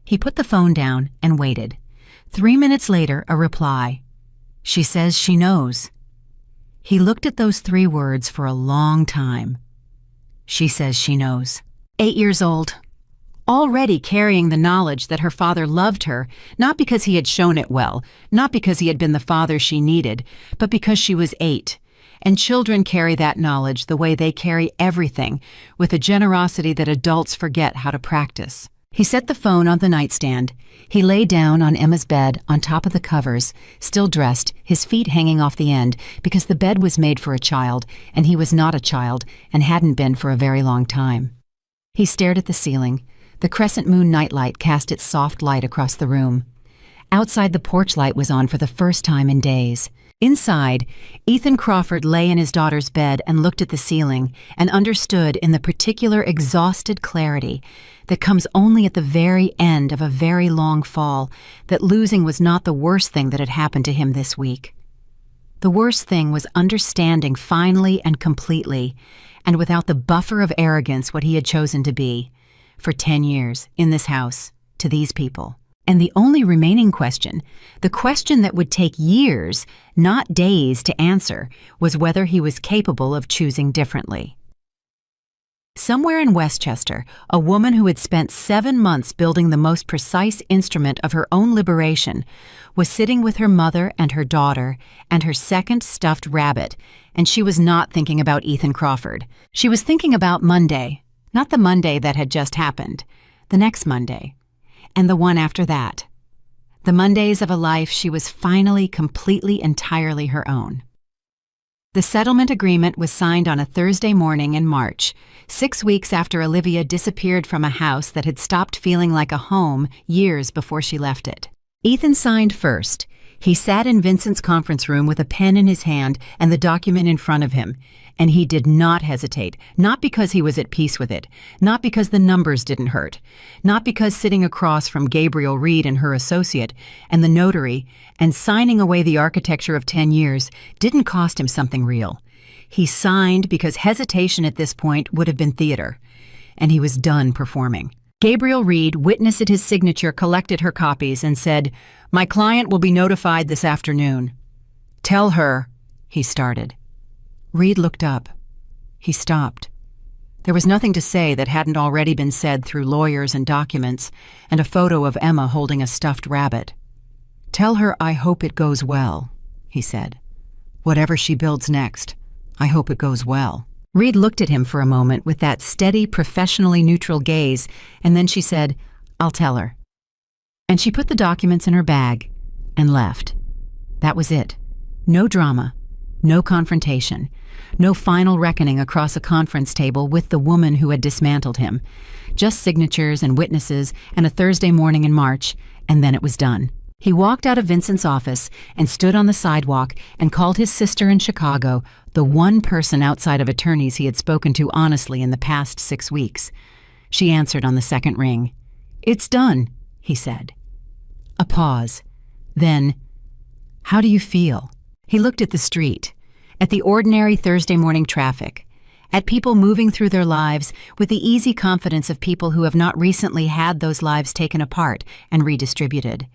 He put the phone down and waited. 3 minutes later, a reply. "She says she knows." He looked at those 3 words for a long time. She says she knows. 8 years old. Already carrying the knowledge that her father loved her, not because he had shown it well, not because he had been the father she needed, but because she was 8. And children carry that knowledge the way they carry everything, with a generosity that adults forget how to practice. He set the phone on the nightstand. He lay down on Emma's bed, on top of the covers, still dressed, his feet hanging off the end, because the bed was made for a child, and he was not a child, and hadn't been for a very long time. He stared at the ceiling. The crescent moon nightlight cast its soft light across the room. Outside, the porch light was on for the first time in days. Inside, Ethan Crawford lay in his daughter's bed and looked at the ceiling and understood in the particular exhausted clarity that comes only at the very end of a very long fall that losing was not the worst thing that had happened to him this week. The worst thing was understanding finally and completely, and without the buffer of arrogance, what he had chosen to be, for 10 years, in this house, to these people. And the only remaining question, the question that would take years, not days, to answer, was whether he was capable of choosing differently. Somewhere in Westchester, a woman who had spent 7 months building the most precise instrument of her own liberation was sitting with her mother and her daughter and her second stuffed rabbit, and she was not thinking about Ethan Crawford. She was thinking about Monday, not the Monday that had just happened, the next Monday. And the one after that. The Mondays of a life she was finally completely, entirely her own. The settlement agreement was signed on a Thursday morning in March, 6 weeks after Olivia disappeared from a house that had stopped feeling like a home years before she left it. Ethan signed first. He sat in Vincent's conference room with a pen in his hand and the document in front of him, and he did not hesitate, not because he was at peace with it, not because the numbers didn't hurt, not because sitting across from Gabriel Reed and her associate and the notary and signing away the architecture of 10 years didn't cost him something real. He signed because hesitation at this point would have been theater, and he was done performing. Gabriel Reed witnessed his signature, collected her copies, and said, "My client will be notified this afternoon." "Tell her," he started. Reed looked up. He stopped. There was nothing to say that hadn't already been said through lawyers and documents, and a photo of Emma holding a stuffed rabbit. "Tell her I hope it goes well," he said. "Whatever she builds next, I hope it goes well." Reed looked at him for a moment with that steady, professionally neutral gaze, and then she said, "I'll tell her." And she put the documents in her bag and left. That was it. No drama, no confrontation, no final reckoning across a conference table with the woman who had dismantled him. Just signatures and witnesses and a Thursday morning in March, and then it was done. He walked out of Vincent's office and stood on the sidewalk and called his sister in Chicago, the one person outside of attorneys he had spoken to honestly in the past 6 weeks. She answered on the second ring. "It's done," he said. A pause. Then, "How do you feel?" He looked at the street, at the ordinary Thursday morning traffic, at people moving through their lives with the easy confidence of people who have not recently had those lives taken apart and redistributed.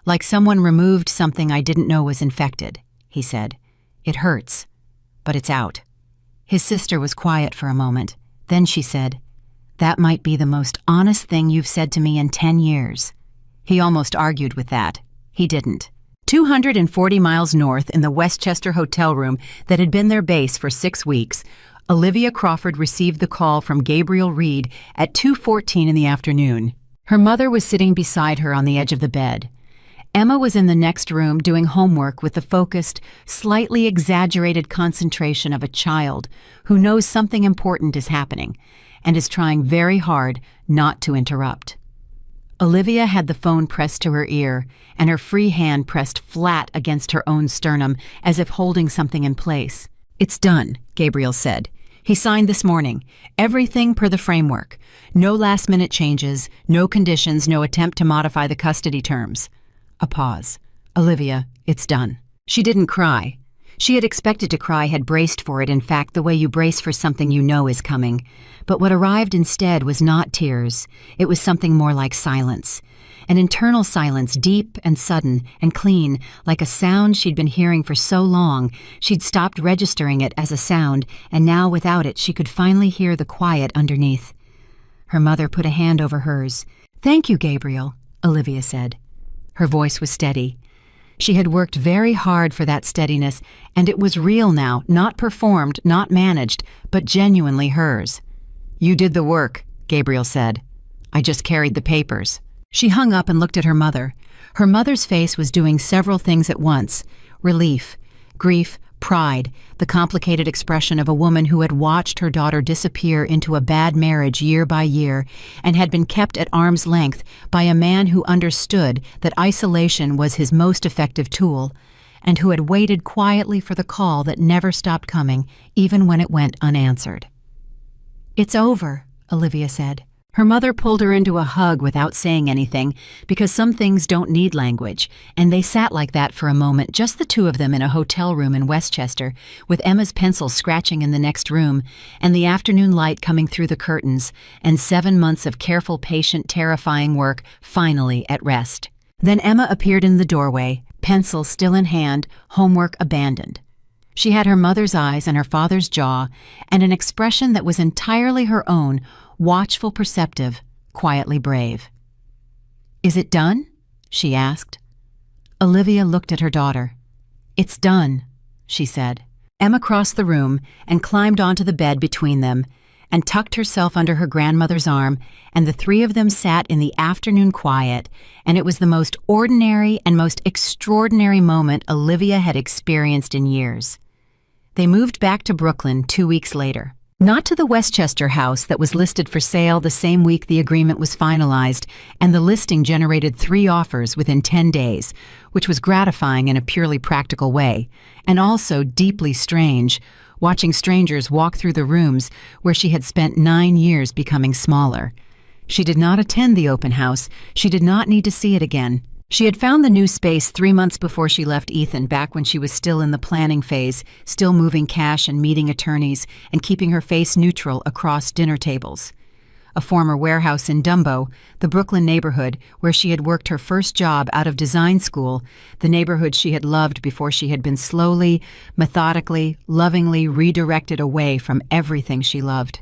"Like someone removed something I didn't know was infected," he said. "It hurts, but it's out." His sister was quiet for a moment. Then she said, "That might be the most honest thing you've said to me in 10 years. He almost argued with that. He didn't. 240 miles north in the Westchester hotel room that had been their base for 6 weeks, Olivia Crawford received the call from Gabriel Reed at 2:14 in the afternoon. Her mother was sitting beside her on the edge of the bed. Emma was in the next room doing homework with the focused, slightly exaggerated concentration of a child who knows something important is happening and is trying very hard not to interrupt. Olivia had the phone pressed to her ear and her free hand pressed flat against her own sternum as if holding something in place. "It's done," Gabriel said. "He signed this morning. Everything per the framework. No last-minute changes, no conditions, no attempt to modify the custody terms." A pause. "Olivia, it's done." She didn't cry. She had expected to cry, had braced for it, in fact, the way you brace for something you know is coming. But what arrived instead was not tears. It was something more like silence. An internal silence, deep and sudden and clean, like a sound she'd been hearing for so long. She'd stopped registering it as a sound, and now without it she could finally hear the quiet underneath. Her mother put a hand over hers. "Thank you, Gabriel," Olivia said. Her voice was steady. She had worked very hard for that steadiness, and it was real now, not performed, not managed, but genuinely hers. "You did the work," Gabriel said. "I just carried the papers." She hung up and looked at her mother. Her mother's face was doing several things at once: relief, grief, pride, the complicated expression of a woman who had watched her daughter disappear into a bad marriage year by year and had been kept at arm's length by a man who understood that isolation was his most effective tool and who had waited quietly for the call that never stopped coming, even when it went unanswered. "It's over," Olivia said. Her mother pulled her into a hug without saying anything, because some things don't need language, and they sat like that for a moment, just the two of them in a hotel room in Westchester, with Emma's pencil scratching in the next room, and the afternoon light coming through the curtains, and 7 months of careful, patient, terrifying work finally at rest. Then Emma appeared in the doorway, pencil still in hand, homework abandoned. She had her mother's eyes and her father's jaw, and an expression that was entirely her own, watchful, perceptive, quietly brave. "Is it done?" she asked. Olivia looked at her daughter. "It's done," she said. Emma crossed the room and climbed onto the bed between them and tucked herself under her grandmother's arm, and the three of them sat in the afternoon quiet, and it was the most ordinary and most extraordinary moment Olivia had experienced in years. They moved back to Brooklyn 2 weeks later. Not to the Westchester house that was listed for sale the same week the agreement was finalized, and the listing generated 3 offers within 10 days, which was gratifying in a purely practical way, and also deeply strange, watching strangers walk through the rooms where she had spent 9 years becoming smaller. She did not attend the open house. She did not need to see it again. She had found the new space 3 months before she left Ethan, back when she was still in the planning phase, still moving cash and meeting attorneys and keeping her face neutral across dinner tables. A former warehouse in Dumbo, the Brooklyn neighborhood where she had worked her first job out of design school, the neighborhood she had loved before she had been slowly, methodically, lovingly redirected away from everything she loved.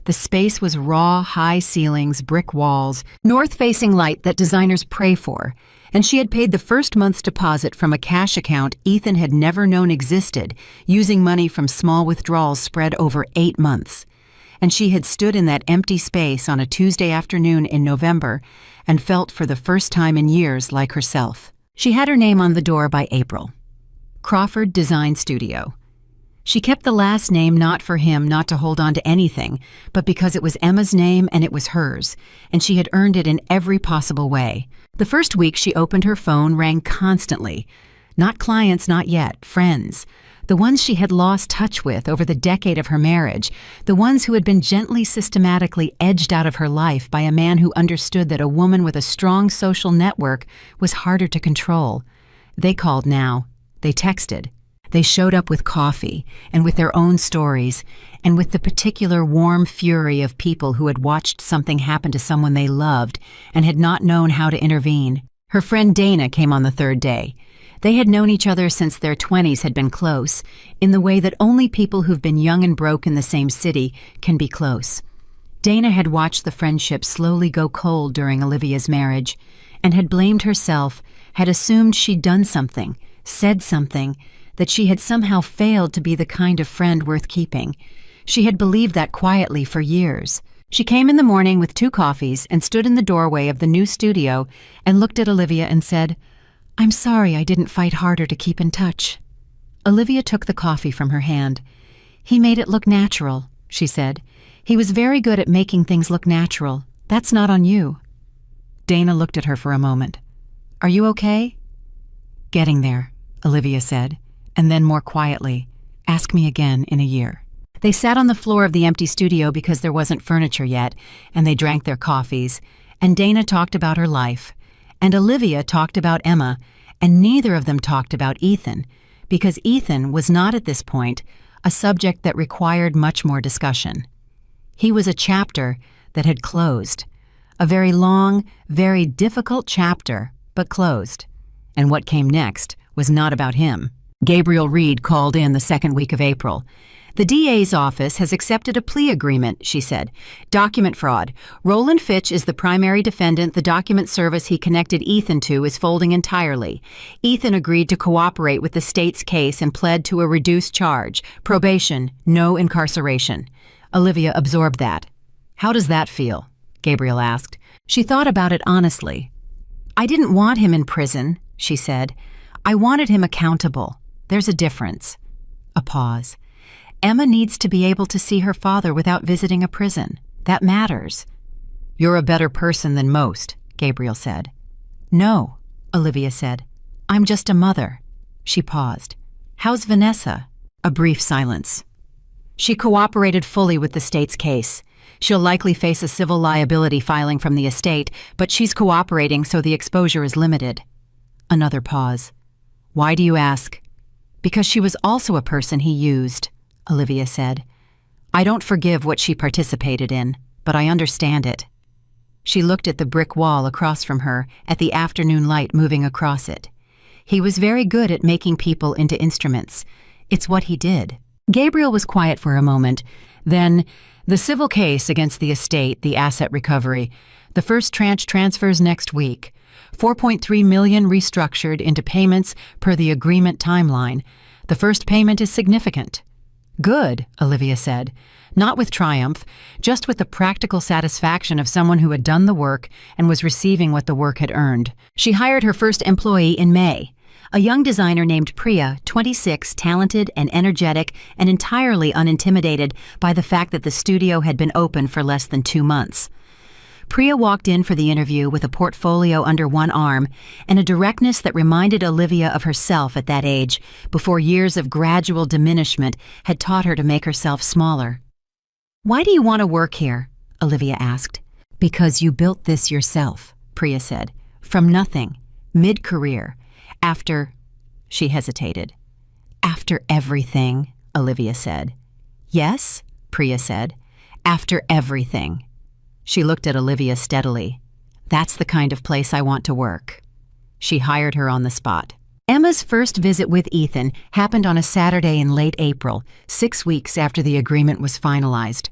The space was raw, high ceilings, brick walls, north-facing light that designers pray for, and she had paid the first month's deposit from a cash account Ethan had never known existed, using money from small withdrawals spread over 8 months. And she had stood in that empty space on a Tuesday afternoon in November and felt for the first time in years like herself. She had her name on the door by April. Crawford Design Studio. She kept the last name not for him, not to hold on to anything, but because it was Emma's name and it was hers, and she had earned it in every possible way. The first week she opened her phone rang constantly. Not clients, not yet, friends. The ones she had lost touch with over the decade of her marriage, the ones who had been gently, systematically edged out of her life by a man who understood that a woman with a strong social network was harder to control. They called now. They texted. They showed up with coffee, and with their own stories, and with the particular warm fury of people who had watched something happen to someone they loved and had not known how to intervene. Her friend Dana came on the 3rd day. They had known each other since their 20s had been close, in the way that only people who've been young and broke in the same city can be close. Dana had watched the friendship slowly go cold during Olivia's marriage, and had blamed herself, had assumed she'd done something, said something, that she had somehow failed to be the kind of friend worth keeping. She had believed that quietly for years. She came in the morning with 2 coffees and stood in the doorway of the new studio and looked at Olivia and said, I'm sorry I didn't fight harder to keep in touch. Olivia took the coffee from her hand. He made it look natural, she said. He was very good at making things look natural. That's not on you. Dana looked at her for a moment. Are you okay? Getting there, Olivia said, and then more quietly, ask me again in a year. They sat on the floor of the empty studio because there wasn't furniture yet, and they drank their coffees, and Dana talked about her life, and Olivia talked about Emma, and neither of them talked about Ethan, because Ethan was not at this point a subject that required much more discussion. He was a chapter that had closed, a very long, very difficult chapter, but closed. And what came next was not about him. Gabriel Reed called in the second week of April. The DA's office has accepted a plea agreement, she said. Document fraud. Roland Fitch is the primary defendant. The document service he connected Ethan to is folding entirely. Ethan agreed to cooperate with the state's case and pled to a reduced charge. Probation, no incarceration. Olivia absorbed that. How does that feel? Gabriel asked. She thought about it honestly. I didn't want him in prison, she said. I wanted him accountable. There's a difference. A pause. Emma needs to be able to see her father without visiting a prison. That matters. You're a better person than most, Gabriel said. No, Olivia said. I'm just a mother. She paused. How's Vanessa? A brief silence. She cooperated fully with the state's case. She'll likely face a civil liability filing from the estate, but she's cooperating so the exposure is limited. Another pause. Why do you ask? Because she was also a person he used, Olivia said. I don't forgive what she participated in, but I understand it. She looked at the brick wall across from her, at the afternoon light moving across it. He was very good at making people into instruments. It's what he did. Gabriel was quiet for a moment. Then, the civil case against the estate, the asset recovery. The first tranche transfers next week. $4.3 million restructured into payments per the agreement timeline. The first payment is significant. Good, Olivia said. Not with triumph, just with the practical satisfaction of someone who had done the work and was receiving what the work had earned. She hired her first employee in May. A young designer named Priya, 26, talented and energetic and entirely unintimidated by the fact that the studio had been open for less than 2 months. Priya walked in for the interview with a portfolio under one arm and a directness that reminded Olivia of herself at that age, before years of gradual diminishment had taught her to make herself smaller. Why do you want to work here? Olivia asked. Because you built this yourself, Priya said. From nothing, mid-career. After, she hesitated. After everything, Olivia said. Yes, Priya said. After everything. She looked at Olivia steadily. That's the kind of place I want to work. She hired her on the spot. Emma's first visit with Ethan happened on a Saturday in late April, 6 weeks after the agreement was finalized.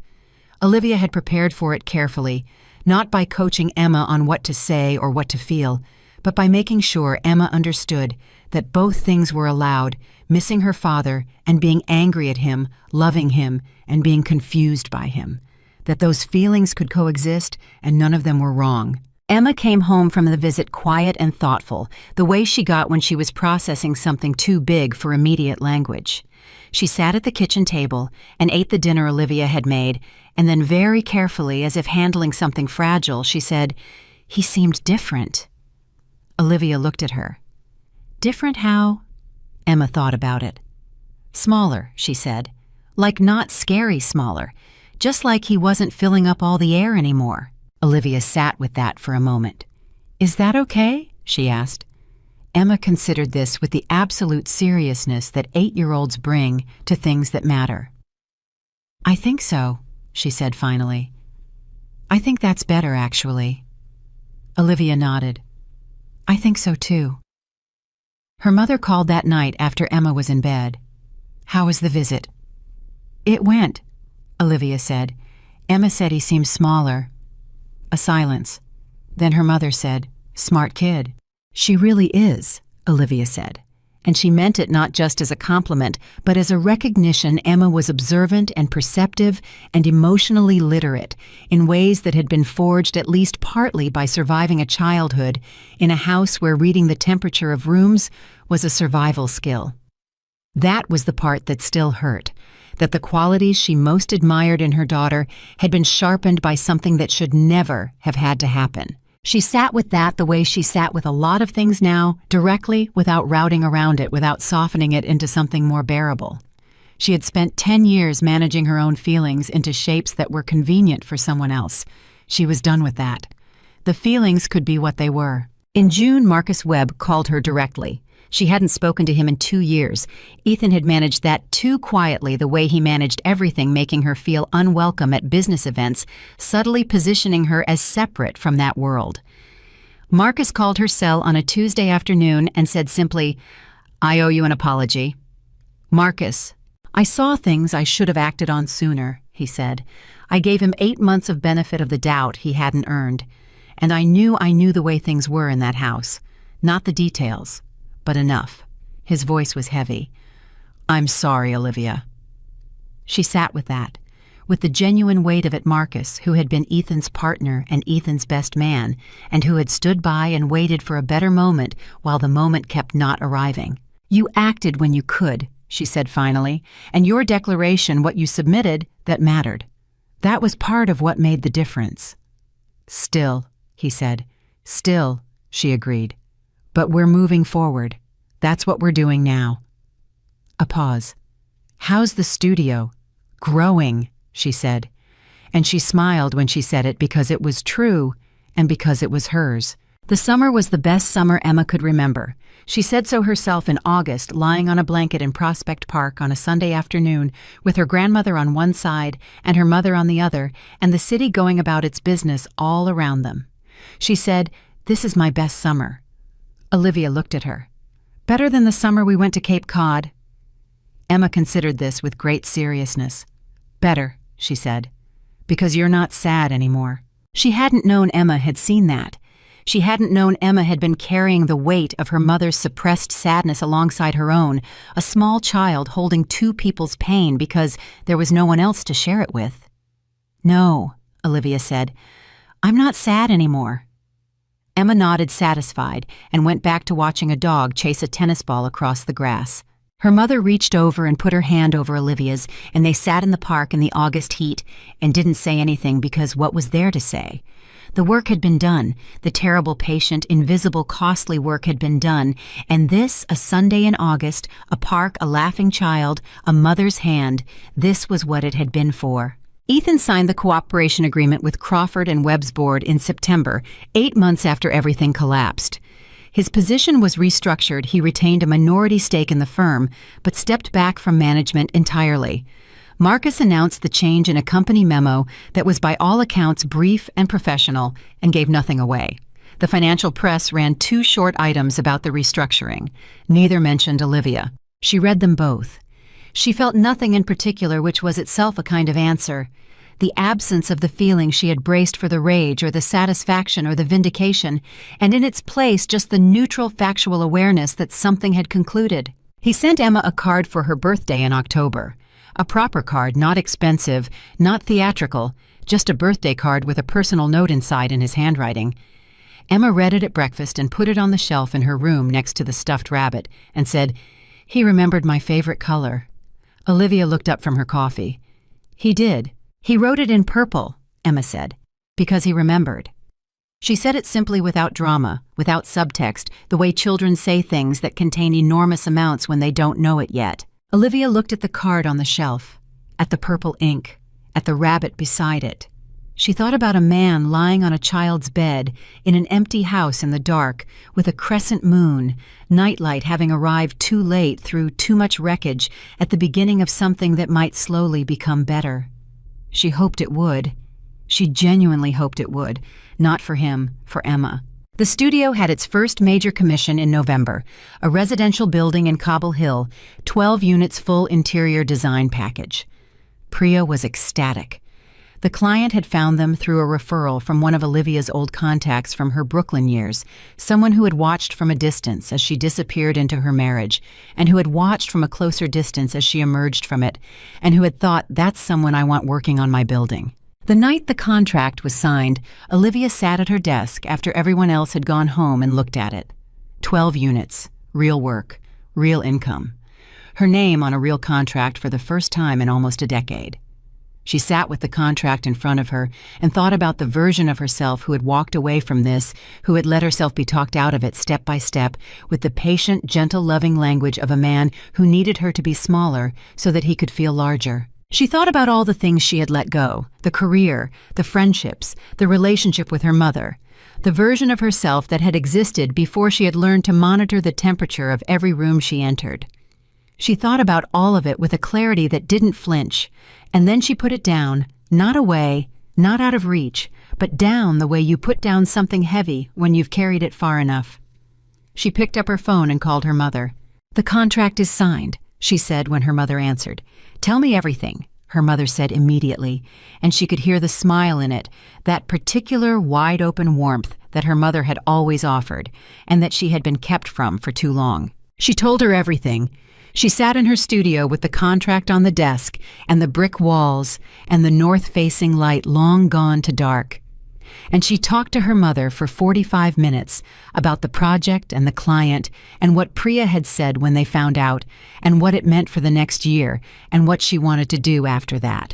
Olivia had prepared for it carefully, not by coaching Emma on what to say or what to feel, but by making sure Emma understood that both things were allowed, missing her father and being angry at him, loving him, and being confused by him. That those feelings could coexist and none of them were wrong. Emma came home from the visit quiet and thoughtful, the way she got when she was processing something too big for immediate language. She sat at the kitchen table and ate the dinner Olivia had made, and then very carefully, as if handling something fragile, she said, "He seemed different." Olivia looked at her. Different how? Emma thought about it. Smaller, she said. Like not scary smaller. Just like he wasn't filling up all the air anymore. Olivia sat with that for a moment. Is that okay? She asked. Emma considered this with the absolute seriousness that 8-year-olds bring to things that matter. I think so, she said finally. I think that's better, actually. Olivia nodded. I think so too. Her mother called that night after Emma was in bed. How was the visit? It went, Olivia said. Emma said he seemed smaller. A silence. Then her mother said, Smart kid. She really is, Olivia said. And she meant it not just as a compliment, but as a recognition Emma was observant and perceptive and emotionally literate in ways that had been forged at least partly by surviving a childhood in a house where reading the temperature of rooms was a survival skill. That was the part that still hurt, that the qualities she most admired in her daughter had been sharpened by something that should never have had to happen. She sat with that the way she sat with a lot of things now, directly, without routing around it, without softening it into something more bearable. She had spent 10 years managing her own feelings into shapes that were convenient for someone else. She was done with that. The feelings could be what they were. In June, Marcus Webb called her directly. She hadn't spoken to him in 2 years. Ethan had managed that too quietly, the way he managed everything, making her feel unwelcome at business events, subtly positioning her as separate from that world. Marcus called her cell on a Tuesday afternoon and said simply, "I owe you an apology." "Marcus, I saw things I should have acted on sooner," he said. "I gave him 8 months of benefit of the doubt he hadn't earned. And I knew the way things were in that house. Not the details. But enough." His voice was heavy. "I'm sorry, Olivia." She sat with that, with the genuine weight of it. Marcus, who had been Ethan's partner and Ethan's best man, and who had stood by and waited for a better moment while the moment kept not arriving. "You acted when you could," she said finally, "and your declaration, what you submitted, that mattered. That was part of what made the difference." "Still," he said. "Still," she agreed. "But we're moving forward. That's what we're doing now." A pause. "How's the studio?" "Growing," she said. And she smiled when she said it because it was true and because it was hers. The summer was the best summer Emma could remember. She said so herself in August, lying on a blanket in Prospect Park on a Sunday afternoon with her grandmother on one side and her mother on the other, and the city going about its business all around them. She said, "This is my best summer." Olivia looked at her. "Better than the summer we went to Cape Cod?" Emma considered this with great seriousness. "Better," she said, "because you're not sad anymore." She hadn't known Emma had seen that. She hadn't known Emma had been carrying the weight of her mother's suppressed sadness alongside her own, a small child holding two people's pain because there was no one else to share it with. "No," Olivia said, "I'm not sad anymore." Emma nodded, satisfied, and went back to watching a dog chase a tennis ball across the grass. Her mother reached over and put her hand over Olivia's, and they sat in the park in the August heat and didn't say anything because what was there to say? The work had been done. The terrible, patient, invisible, costly work had been done, and this, a Sunday in August, a park, a laughing child, a mother's hand, this was what it had been for. Ethan signed the cooperation agreement with Crawford and Webb's board in September, 8 months after everything collapsed. His position was restructured. He retained a minority stake in the firm, but stepped back from management entirely. Marcus announced the change in a company memo that was by all accounts brief and professional and gave nothing away. The financial press ran 2 short items about the restructuring. Neither mentioned Olivia. She read them both. She felt nothing in particular, which was itself a kind of answer. The absence of the feeling she had braced for the rage or the satisfaction or the vindication, and in its place just the neutral factual awareness that something had concluded. He sent Emma a card for her birthday in October. A proper card, not expensive, not theatrical, just a birthday card with a personal note inside in his handwriting. Emma read it at breakfast and put it on the shelf in her room next to the stuffed rabbit and said, "He remembered my favorite color." Olivia looked up from her coffee. "He did. He wrote it in purple," Emma said, "because he remembered." She said it simply, without drama, without subtext, the way children say things that contain enormous amounts when they don't know it yet. Olivia looked at the card on the shelf, at the purple ink, at the rabbit beside it. She thought about a man lying on a child's bed in an empty house in the dark with a crescent moon, nightlight having arrived too late through too much wreckage at the beginning of something that might slowly become better. She hoped it would. She genuinely hoped it would. Not for him, for Emma. The studio had its first major commission in November, a residential building in Cobble Hill, 12 units full interior design package. Priya was ecstatic. The client had found them through a referral from one of Olivia's old contacts from her Brooklyn years, someone who had watched from a distance as she disappeared into her marriage, and who had watched from a closer distance as she emerged from it, and who had thought, that's someone I want working on my building. The night the contract was signed, Olivia sat at her desk after everyone else had gone home and looked at it. 12 units, real work, real income. Her name on a real contract for the first time in almost a decade. She sat with the contract in front of her and thought about the version of herself who had walked away from this, who had let herself be talked out of it step by step with the patient, gentle, loving language of a man who needed her to be smaller so that he could feel larger. She thought about all the things she had let go, the career, the friendships, the relationship with her mother, the version of herself that had existed before she had learned to monitor the temperature of every room she entered. She thought about all of it with a clarity that didn't flinch, and then she put it down, not away, not out of reach, but down the way you put down something heavy when you've carried it far enough. She picked up her phone and called her mother. "The contract is signed," she said when her mother answered. "Tell me everything," her mother said immediately, and she could hear the smile in it, that particular wide-open warmth that her mother had always offered, and that she had been kept from for too long. She told her everything. She sat in her studio with the contract on the desk and the brick walls and the north-facing light long gone to dark. And she talked to her mother for 45 minutes about the project and the client and what Priya had said when they found out and what it meant for the next year and what she wanted to do after that.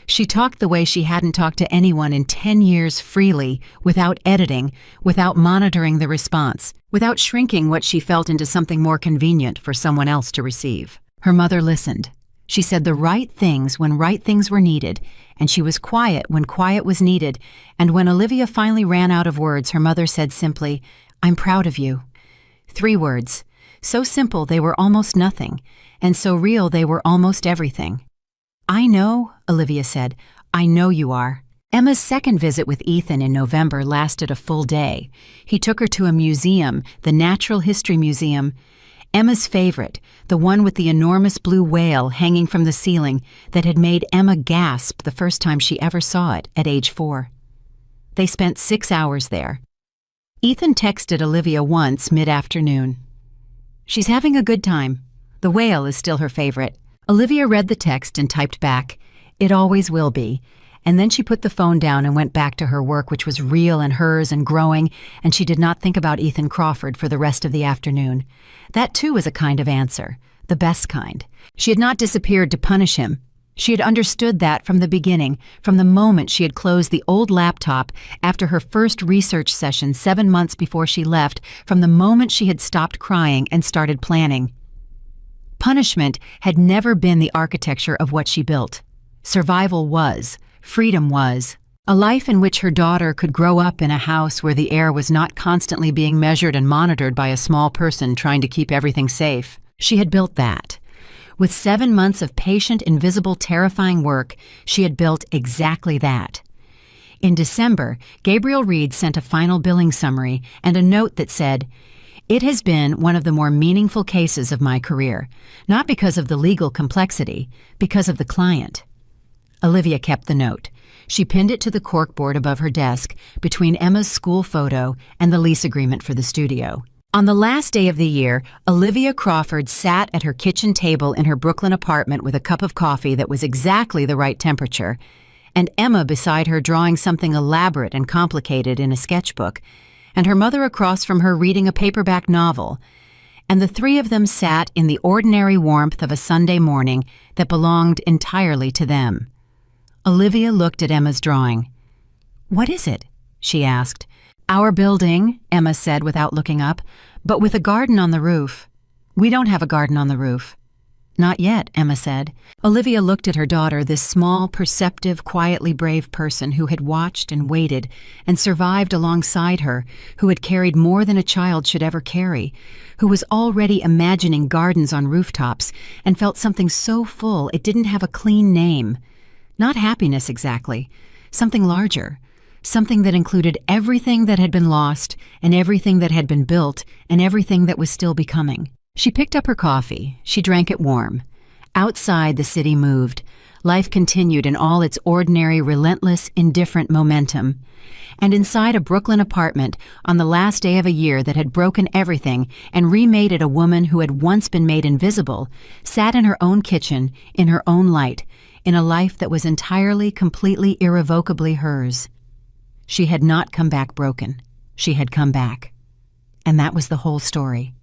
She talked the way she hadn't talked to anyone in 10 years freely, without editing, without monitoring the response, without shrinking what she felt into something more convenient for someone else to receive. Her mother listened. She said the right things when right things were needed, and she was quiet when quiet was needed, and when Olivia finally ran out of words, her mother said simply, "I'm proud of you." 3 words, so simple they were almost nothing, and so real they were almost everything. "I know," Olivia said, "I know you are." Emma's second visit with Ethan in November lasted a full day. He took her to a museum, the Natural History Museum, Emma's favorite, the one with the enormous blue whale hanging from the ceiling that had made Emma gasp the first time she ever saw it at age 4. They spent 6 hours there. Ethan texted Olivia once mid-afternoon. "She's having a good time. The whale is still her favorite." Olivia read the text and typed back, "It always will be," and then she put the phone down and went back to her work, which was real and hers and growing, and she did not think about Ethan Crawford for the rest of the afternoon. That too was a kind of answer, the best kind. She had not disappeared to punish him. She had understood that from the beginning, from the moment she had closed the old laptop after her first research session 7 months before she left, from the moment she had stopped crying and started planning. Punishment had never been the architecture of what she built. Survival was. Freedom was. A life in which her daughter could grow up in a house where the air was not constantly being measured and monitored by a small person trying to keep everything safe. She had built that. With 7 months of patient, invisible, terrifying work, she had built exactly that. In December, Gabriel Reed sent a final billing summary and a note that said, "It has been one of the more meaningful cases of my career, not because of the legal complexity, because of the client." Olivia kept the note. She pinned it to the corkboard above her desk between Emma's school photo and the lease agreement for the studio. On the last day of the year, Olivia Crawford sat at her kitchen table in her Brooklyn apartment with a cup of coffee that was exactly the right temperature, and Emma beside her drawing something elaborate and complicated in a sketchbook, and her mother across from her reading a paperback novel, and the 3 of them sat in the ordinary warmth of a Sunday morning that belonged entirely to them. Olivia looked at Emma's drawing. "What is it?" she asked. "Our building," Emma said without looking up, "but with a garden on the roof." "We don't have a garden on the roof." "Not yet," Emma said. Olivia looked at her daughter, this small, perceptive, quietly brave person who had watched and waited and survived alongside her, who had carried more than a child should ever carry, who was already imagining gardens on rooftops and felt something so full it didn't have a clean name. Not happiness exactly, something larger, something that included everything that had been lost and everything that had been built and everything that was still becoming. She picked up her coffee. She drank it warm. Outside, the city moved. Life continued in all its ordinary, relentless, indifferent momentum. And inside a Brooklyn apartment, on the last day of a year that had broken everything and remade it a woman who had once been made invisible, sat in her own kitchen, in her own light, in a life that was entirely, completely, irrevocably hers. She had not come back broken. She had come back. And that was the whole story.